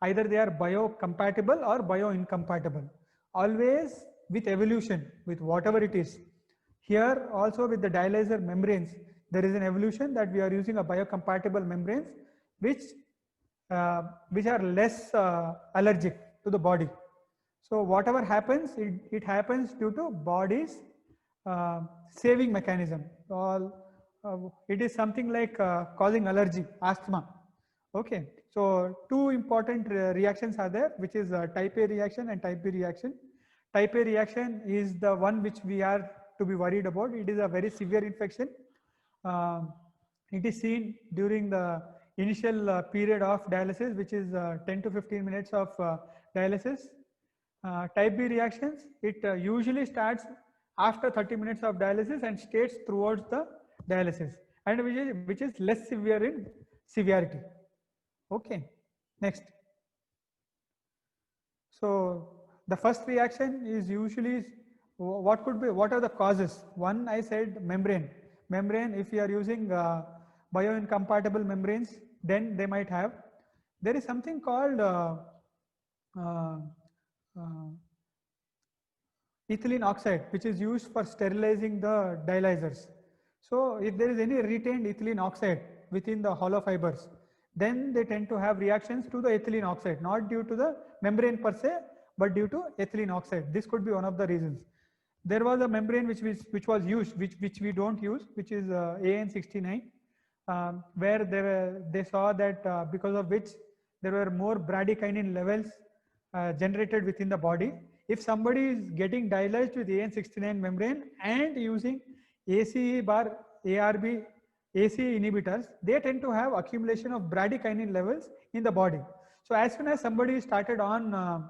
either they are biocompatible or bioincompatible. Always with evolution, with whatever it is. Here also with the dialyzer membranes, there is an evolution that we are using a biocompatible membranes which are less allergic to the body. So whatever happens, it happens due to body's saving mechanism. It is something like causing allergy, asthma. Okay, so two important reactions are there, which is type A reaction and type B reaction. Type A reaction is the one which we are to be worried about. It is a very severe infection. It is seen during the initial period of dialysis, which is 10 to 15 minutes of dialysis. Type B reactions, it usually starts after 30 minutes of dialysis and stays throughout the dialysis, and which is less severe in severity. Okay, next. So the first reaction is usually, what are the causes? One, I said membrane. Membrane, if you are using bioincompatible membranes, then they might have. There is something called ethylene oxide, which is used for sterilizing the dialyzers. So if there is any retained ethylene oxide within the hollow fibers, then they tend to have reactions to the ethylene oxide, not due to the membrane per se, but due to ethylene oxide. This could be one of the reasons. There was a membrane which was used, which we don't use, which is AN69, where they saw that because of which there were more bradykinin levels generated within the body. If somebody is getting dialyzed with AN69 membrane and using ACE bar ARB ACE inhibitors, they tend to have accumulation of bradykinin levels in the body. So as soon as somebody started on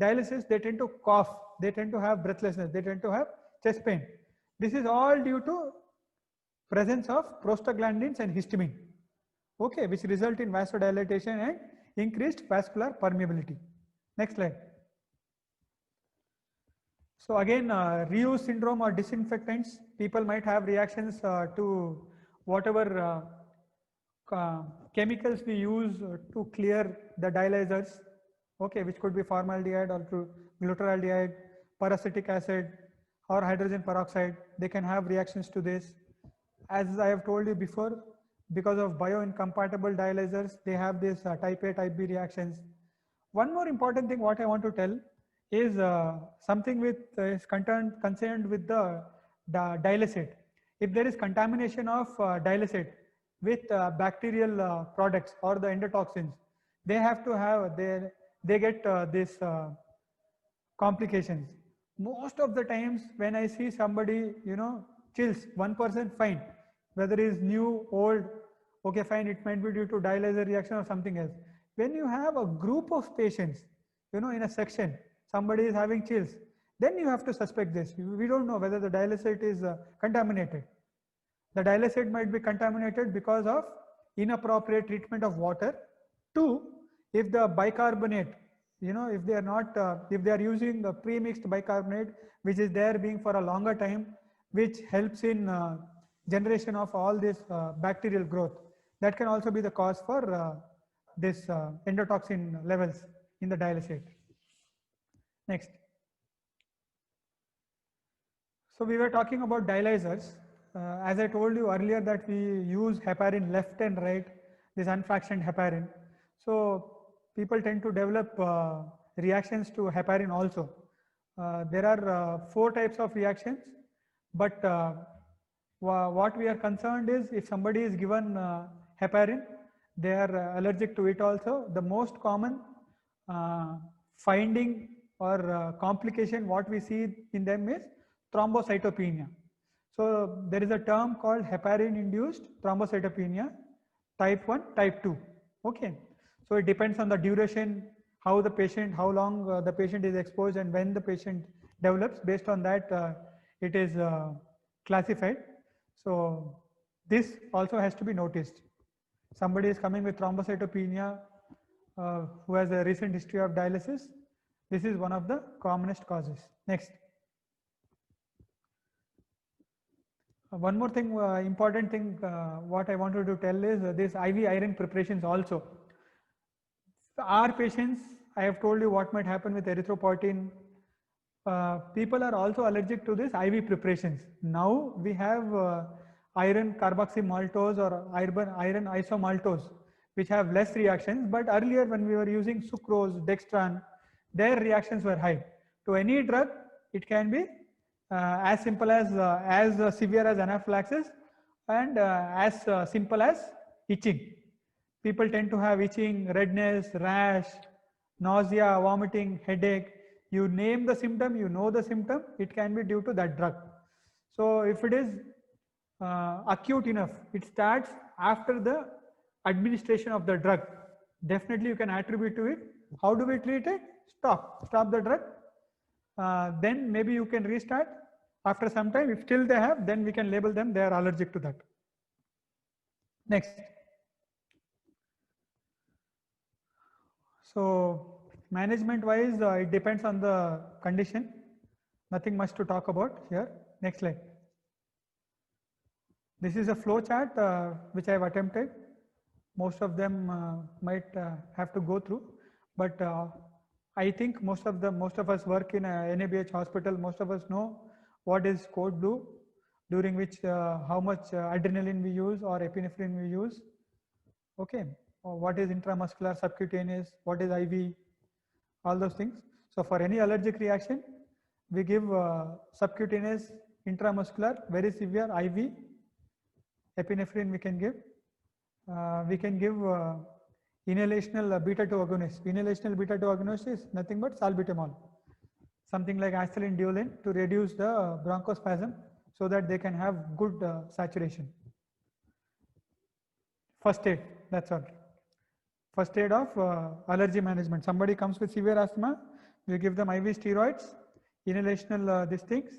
dialysis, they tend to cough, they tend to have breathlessness, they tend to have chest pain. This is all due to presence of prostaglandins and histamine, okay, which result in vasodilatation and increased vascular permeability. Next slide. So again, reuse syndrome or disinfectants, people might have reactions to whatever chemicals we use to clear the dialyzers, okay, which could be formaldehyde or glutaraldehyde, peracetic acid or hydrogen peroxide. They can have reactions to this. As I have told you before, because of bioincompatible dialyzers, they have this type A, type B reactions. One more important thing what I want to tell is something with is concerned with the dialysate. If there is contamination of dialysate with bacterial products or the endotoxins, they have to have, they get this complications. Most of the times when I see somebody, chills, one person, fine, whether it is new, old, okay, fine, it might be due to dialyzer reaction or something else. When you have a group of patients, in a section, somebody is having chills, then you have to suspect this. We don't know whether the dialysate is contaminated. The dialysate might be contaminated because of inappropriate treatment of water. Two, if the bicarbonate, if they are not, if they are using the pre-mixed bicarbonate, which is there being for a longer time, which helps in generation of all this bacterial growth, that can also be the cause for this endotoxin levels in the dialysate. Next. So we were talking about dialyzers. As I told you earlier that we use heparin left and right, this unfractioned heparin. So people tend to develop reactions to heparin also. There are 4 types of reactions, but what we are concerned is if somebody is given heparin, they are allergic to it also. The most common finding or complication what we see in them is thrombocytopenia. So there is a term called heparin induced thrombocytopenia, type 1, type 2. Okay. So it depends on the duration, how long the patient is exposed and when the patient develops. Based on that, it is classified. So this also has to be noticed. Somebody is coming with thrombocytopenia who has a recent history of dialysis. This is one of the commonest causes. Next. One more thing, important thing, what I wanted to tell is this IV iron preparations also. Our patients, I have told you what might happen with erythropoietin. People are also allergic to this IV preparations. Now we have iron carboxymaltose or iron isomaltose, which have less reactions. But earlier when we were using sucrose, dextran, their reactions were high. To any drug, it can be as simple as severe as anaphylaxis and as simple as itching. People tend to have itching, redness, rash, nausea, vomiting, headache. You name the symptom, you know the symptom, it can be due to that drug. So if it is acute enough, it starts after the administration of the drug. Definitely you can attribute to it. How do we treat it? Stop the drug. Then maybe you can restart after some time. If still they have, then we can label them they are allergic to that. Next. So management wise, it depends on the condition. Nothing much to talk about here. Next slide. This is a flow chart which I have attempted. Most of them might have to go through, but I think most of us work in a NABH hospital. Most of us know what is code blue, during which how much adrenaline we use or epinephrine we use. Okay, or what is intramuscular, subcutaneous, what is IV, all those things. So for any allergic reaction, we give subcutaneous, intramuscular, very severe, IV, epinephrine we can give. We can give inhalational beta-2 agonist. Inhalational beta-2 agonist is nothing but salbutamol, something like acetylene to reduce the bronchospasm so that they can have good saturation. First aid, that's all. First aid of allergy management. Somebody comes with severe asthma, we give them IV steroids, inhalational these things,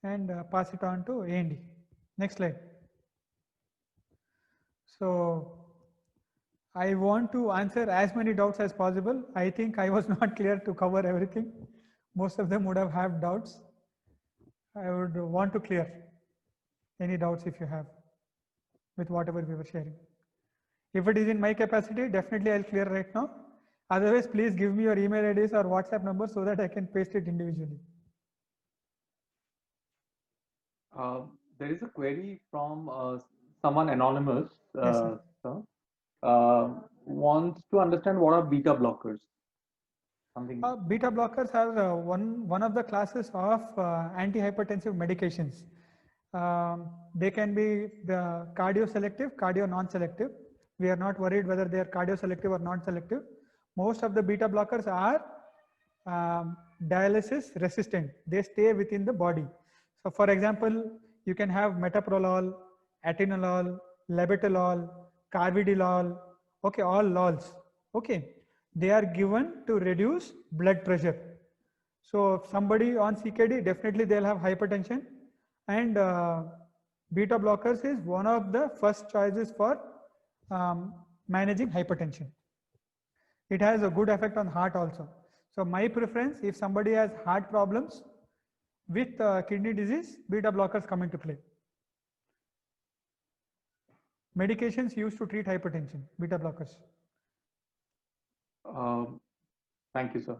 and pass it on to A&E. Next slide. So I want to answer as many doubts as possible. I think I was not clear to cover everything. Most of them would have had doubts. I would want to clear any doubts if you have with whatever we were sharing. If it is in my capacity, definitely I'll clear right now. Otherwise, please give me your email IDs or WhatsApp number so that I can paste it individually. There is a query from someone anonymous, Yes, sir. Wants to understand what are beta blockers. Something. Beta blockers are one of the classes of antihypertensive medications. They can be the cardio-selective, cardio-non-selective. We are not worried whether they are cardio-selective or non-selective. Most of the beta blockers are dialysis resistant. They stay within the body. So for example, you can have metoprolol, atenolol, labetalol, carvedilol, okay, all lols, okay. They are given to reduce blood pressure. So if somebody on CKD, definitely they'll have hypertension, and beta blockers is one of the first choices for managing hypertension. It has a good effect on heart also. So my preference, if somebody has heart problems with kidney disease, beta blockers come into play. Medications used to treat hypertension, beta blockers. Thank you, sir.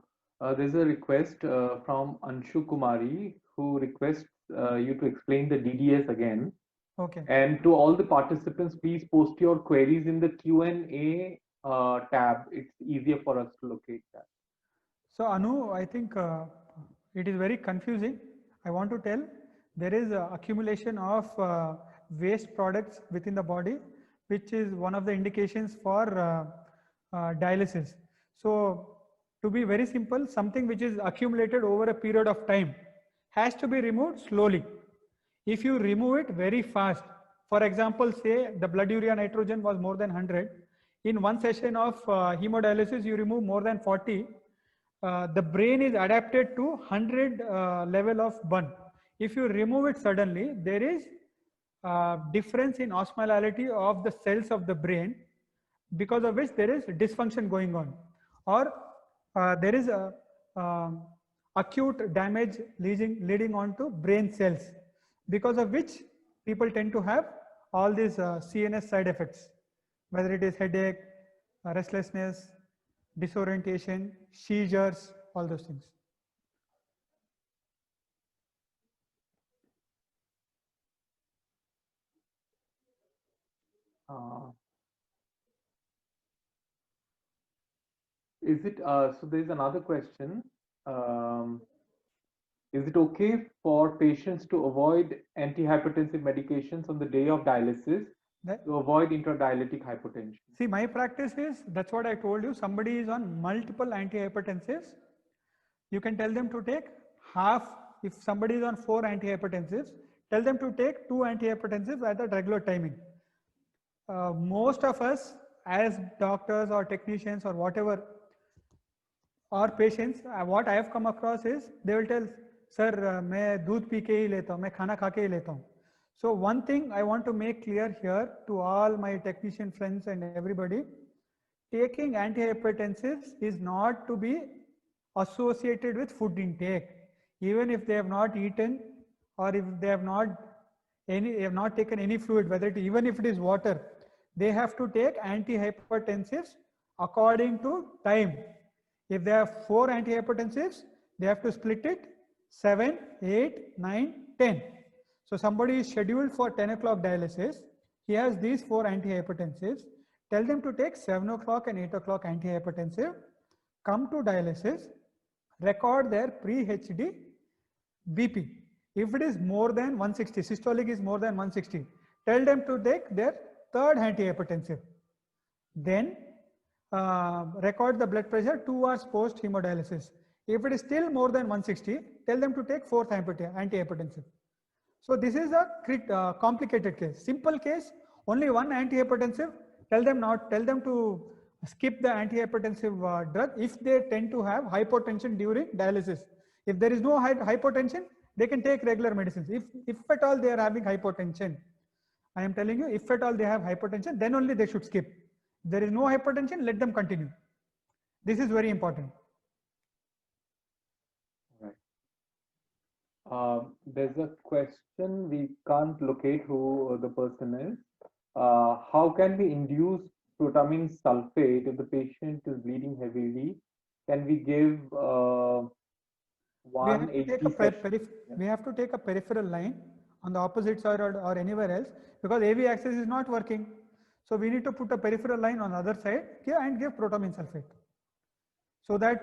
There's a request from Anshu Kumari, who requests you to explain the DDS again. Okay. And to all the participants, please post your queries in the Q&A tab. It's easier for us to locate that. So Anu, I think it is very confusing. I want to tell there is accumulation of waste products within the body, which is one of the indications for dialysis. So to be very simple, something which is accumulated over a period of time has to be removed slowly. If you remove it very fast, for example, say the blood urea nitrogen was more than 100, in one session of hemodialysis, you remove more than 40, the brain is adapted to 100 level of burn. If you remove it suddenly, there is difference in osmolality of the cells of the brain, because of which there is dysfunction going on, or there is a acute damage leading on to brain cells, because of which people tend to have all these CNS side effects, whether it is headache, restlessness, disorientation, seizures, all those things. Is it, so there's another question. Is it okay for patients to avoid antihypertensive medications on the day of dialysis to avoid intradialytic hypotension? See, my practice is, that's what I told you, somebody is on multiple antihypertensives. You can tell them to take half. If somebody is on 4 antihypertensives, tell them to take 2 antihypertensives at the regular timing. Most of us as doctors or technicians or whatever, or patients, what I have come across is they will tell, sir, मैं दूध P के ही लेता हूँ, मैं खाना खा के ही लेता हूँ. So one thing I want to make clear here to all my technician friends and everybody, taking antihypertensives is not to be associated with food intake. Even if they have not eaten or if they have not taken any fluid, even if it is water, they have to take antihypertensives according to time. If they have 4 antihypertensives, they have to split it 7, 8, 9, 10. So somebody is scheduled for 10 o'clock dialysis. He has these 4 antihypertensives. Tell them to take 7 o'clock and 8 o'clock antihypertensive. Come to dialysis, record their pre-HD BP. If it is more than 160, systolic is more than 160, tell them to take their 3rd antihypertensive. Then record the blood pressure 2 hours post hemodialysis. If it is still more than 160, tell them to take 4th antihypertensive. So this is a complicated case. Simple case, only 1 antihypertensive. Tell them to skip the antihypertensive drug if they tend to have hypotension during dialysis. If there is no hypotension, they can take regular medicines. If at all they are having hypotension, I am telling you, if at all they have hypotension, then only they should skip. If there is no hypertension, let them continue. This is very important. Right. There's a question, we can't locate who the person is. How can we induce protamine sulfate if the patient is bleeding heavily? Can we give we have to take a peripheral line on the opposite side or anywhere else, because AV axis is not working. So we need to put a peripheral line on the other side here and give protamine sulfate, so that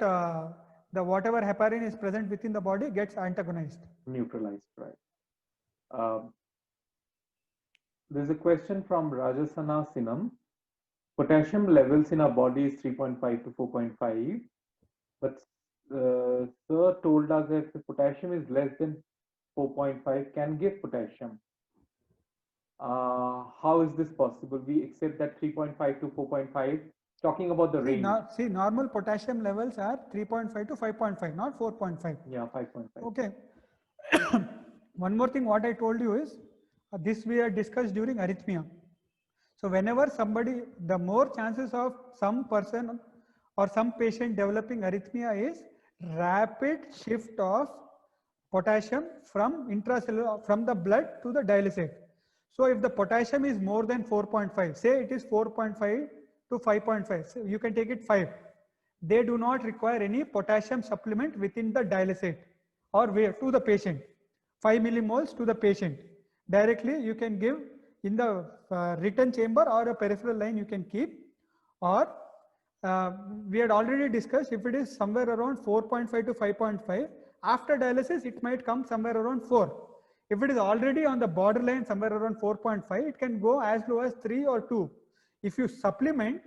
the whatever heparin is present within the body gets antagonized. Neutralized, right. There's a question from Rajasana Sinam. Potassium levels in our body is 3.5 to 4.5, but sir told us that if the potassium is less than 4.5, can give potassium. How is this possible? We accept that 3.5 to 4.5, talking about the range. See, normal potassium levels are 3.5 to 5.5, not 4.5. Yeah, 5.5. Okay. One more thing, what I told you is, this we had discussed during arrhythmia. So whenever somebody, the more chances of some person or some patient developing arrhythmia is rapid shift of potassium from intracellular, from the blood to the dialysate. So if the potassium is more than 4.5, say it is 4.5 to 5.5, so you can take it 5. They do not require any potassium supplement within the dialysate or where to the patient. 5 millimoles to the patient. Directly you can give in the return chamber or a peripheral line you can keep, or we had already discussed if it is somewhere around 4.5 to 5.5, after dialysis it might come somewhere around 4. If it is already on the borderline somewhere around 4.5, it can go as low as 3 or 2. If you supplement,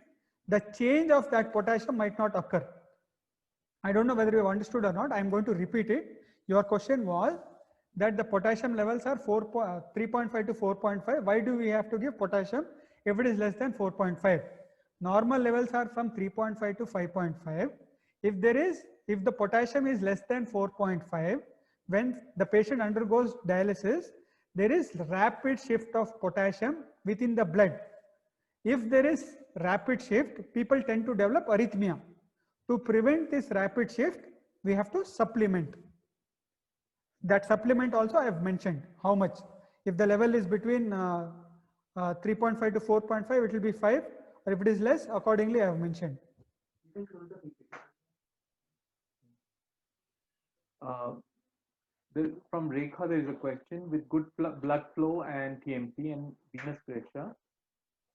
the change of that potassium might not occur. I don't know whether you have understood or not. I am going to repeat it. Your question was that the potassium levels are 3.5 to 4.5. Why do we have to give potassium if it is less than 4.5? Normal levels are from 3.5 to 5.5. If the potassium is less than 4.5, when the patient undergoes dialysis, there is rapid shift of potassium within the blood. If there is rapid shift, people tend to develop arrhythmia. To prevent this rapid shift, we have to supplement. That supplement also I have mentioned how much. If the level is between 3.5 to 4.5, it will be 5, or if it is less, accordingly I have mentioned. From Rekha, there is a question. With good blood flow and TMP and venous pressure,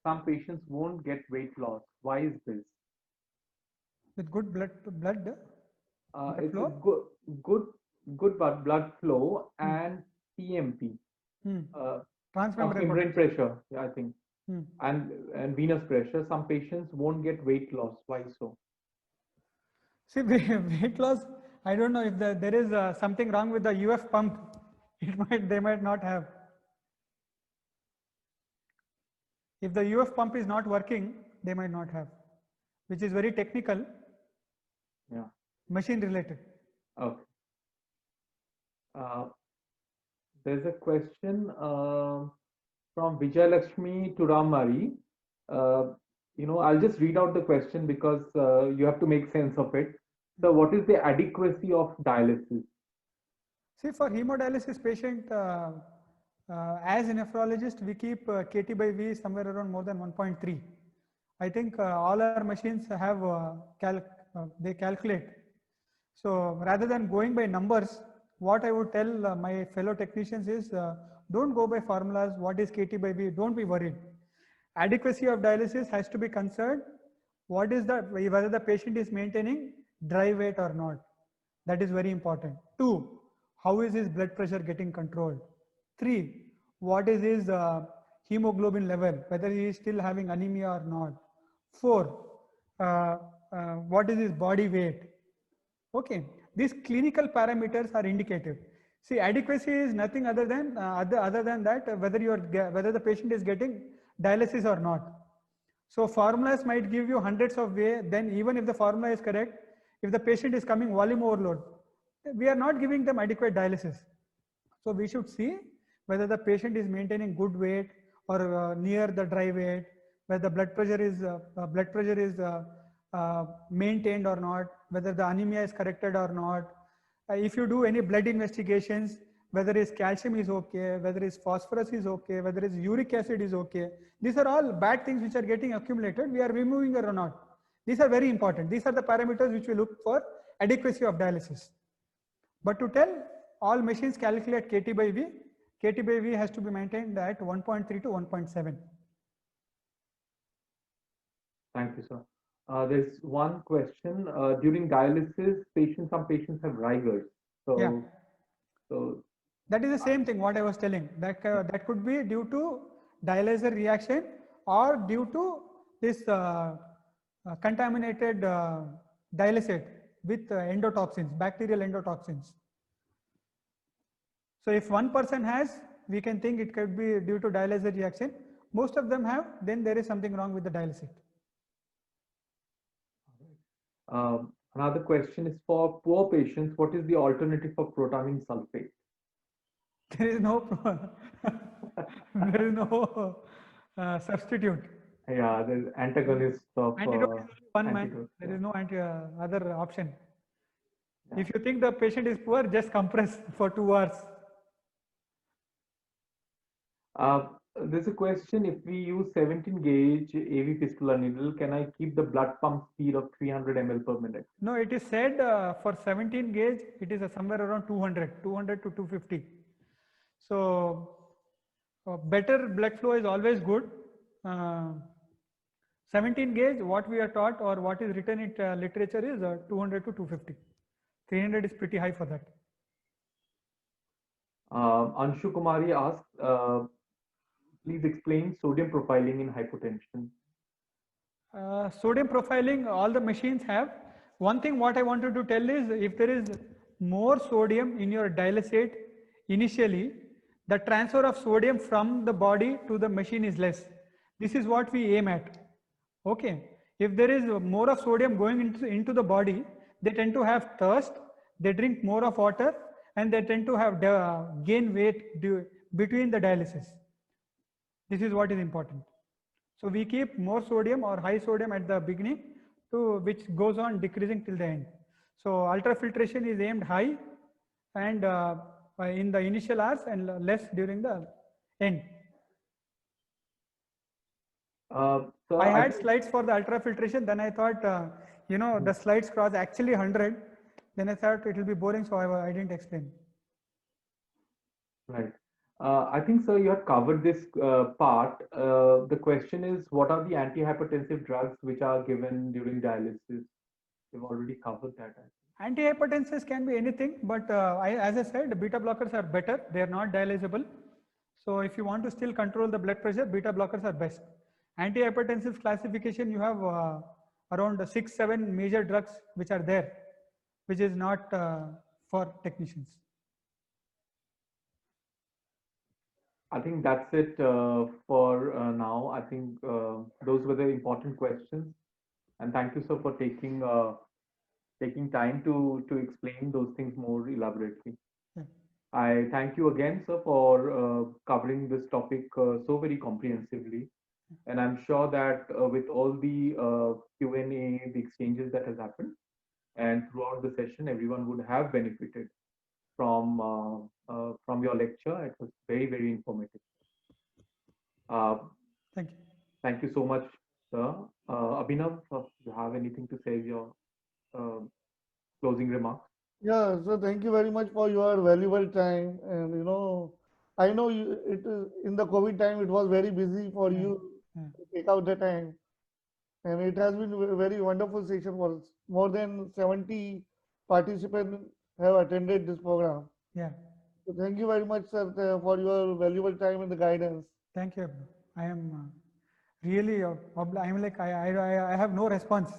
some patients won't get weight loss. Why is this? With good blood it's flow? Good blood flow and TMP. Transmembrane pressure, yeah, I think. And venous pressure. Some patients won't get weight loss. Why so? See, weight loss, I don't know if there is something wrong with the UF pump. They might not have. If the UF pump is not working, they might not have, which is very technical, Yeah. machine related. Okay. There's a question from Vijay Lakshmi to Ramari. I'll just read out the question because you have to make sense of it. So, what is the adequacy of dialysis? See, for hemodialysis patient, as a nephrologist, we keep KT by V somewhere around more than 1.3. I think all our machines have they calculate. So rather than going by numbers, what I would tell my fellow technicians is don't go by formulas. What is KT by V? Don't be worried. Adequacy of dialysis has to be concerned. What is whether the patient is maintaining dry weight or not? That is very important. 2, how is his blood pressure getting controlled? 3, what is his hemoglobin level, whether he is still having anemia or not? 4, what is his body weight? Okay, these clinical parameters are indicative. See, adequacy is nothing other than that whether the patient is getting dialysis or not. So formulas might give you hundreds of ways. Then even if the formula is correct, if the patient is coming volume overload, we are not giving them adequate dialysis. So we should see whether the patient is maintaining good weight or near the dry weight, whether the blood pressure is maintained or not, whether the anemia is corrected or not. If you do any blood investigations, whether his calcium is okay, whether his phosphorus is okay, whether his uric acid is okay. These are all bad things which are getting accumulated. We are removing or not. These are very important. These are the parameters which we look for adequacy of dialysis. But to tell, all machines calculate KT by V. KT by V has to be maintained at 1.3 to 1.7. Thank you, sir. There's one question. During dialysis, some patients have rigors. So, yeah. So that is the same thing what I was telling. That could be due to dialyzer reaction or due to this contaminated dialysate with endotoxins, bacterial endotoxins. So if one person has, we can think it could be due to dialyzer reaction. Most of them have, then there is something wrong with the dialysate. Another question is for poor patients. What is the alternative for protamine sulfate? There is no there is no substitute. Yeah, there's antagonist of antidote is one man. antidote. There is no other option. Yeah. If you think the patient is poor, just compress for 2 hours. There's a question, if we use 17 gauge AV fistula needle, can I keep the blood pump speed of 300 ml per minute? No, it is said for 17 gauge, it is somewhere around 200 to 250. So better blood flow is always good. 17 gauge, what we are taught or what is written in literature is 200 to 250. 300 is pretty high for that. Anshu Kumari asks, please explain sodium profiling in hypotension. Sodium profiling, all the machines have. One thing what I wanted to tell is, if there is more sodium in your dialysate initially, the transfer of sodium from the body to the machine is less. This is what we aim at. Okay. If there is more of sodium going into the body, they tend to have thirst, they drink more of water, and they tend to have gain weight between the dialysis. This is what is important. So we keep more sodium or high sodium at the beginning, which goes on decreasing till the end. So ultrafiltration is aimed high and in the initial hours and less during the end. So I had slides for the ultrafiltration. Then I thought, the slides cross actually 100. Then I thought it will be boring, so I didn't explain. Right. I think, sir, you have covered this part. The question is, what are the antihypertensive drugs which are given during dialysis? You've already covered that. Antihypertensives can be anything, but as I said, beta blockers are better. They are not dialysable. So if you want to still control the blood pressure, beta blockers are best. Antihypertensive classification, you have around 6-7 major drugs which are there, which is not for technicians. I think that's it for now. I think those were the important questions, and thank you, sir, for taking time to explain those things more elaborately. Yeah. I thank you again, sir, for covering this topic so very comprehensively. And I'm sure that with all the Q&A, the exchanges that has happened, and throughout the session, everyone would have benefited from your lecture. It was very, very informative. Uh, Thank you. Thank you so much, sir. Abhinav, you have anything to say, your uh, closing remarks? Yeah, so thank you very much for your valuable time. And I know it is in the COVID time, it was very busy for Yeah. you Yeah. to take out the time. And it has been a very wonderful session for us. More than 70 participants have attended this program. Yeah. So thank you very much, sir, for your valuable time and the guidance. Thank you. I am really, I'm like, I have no response.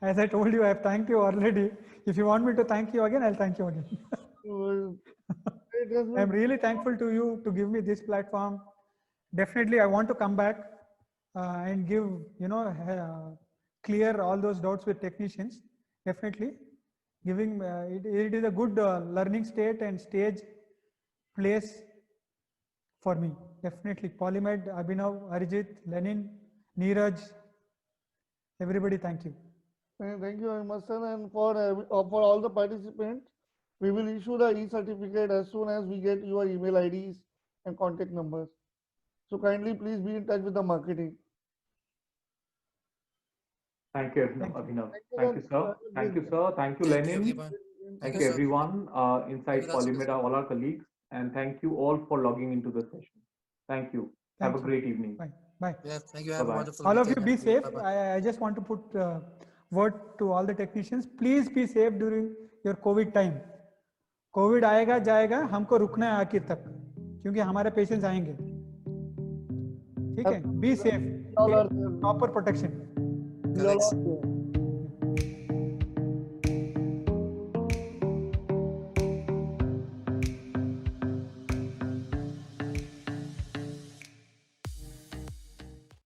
As I told you, I have thanked you already. If you want me to thank you again, I'll thank you again. It has I'm been really thankful to you to give me this platform. Definitely, I want to come back and give, clear all those doubts with technicians. Definitely, giving it is a good learning state and stage place for me. Definitely, Polymed, Abhinav, Arijit, Lenin, Neeraj, everybody, thank you. Thank you very much, sir. And for all the participants, we will issue the e-certificate as soon as we get your email IDs and contact numbers. So kindly please be in touch with the marketing. Thank you, Thank you. Abhinav. Thank Thank you, you, sir. sir. Have a Thank great you, day. sir. Thank you, Thank you, Lenin. everyone. Thank Thank you, you, sir. everyone Thank inside you, Rajshekar, Polymed, sir. all our colleagues. And thank you all for logging into the session. Thank you. Have a Thank you. great evening. Bye. Bye. Yeah, thank you. Have a Bye-bye. wonderful All of you weekend. be And safe. bye-bye. I just want to put word to all the technicians. Please be safe during your COVID time. Covid आएगा जाएगा, हमको रुकना है आखिर तक, क्योंकि हमारे patients आएंगे. ठीक है? Be safe. We all are Take there. proper protection. We all Correct. are there.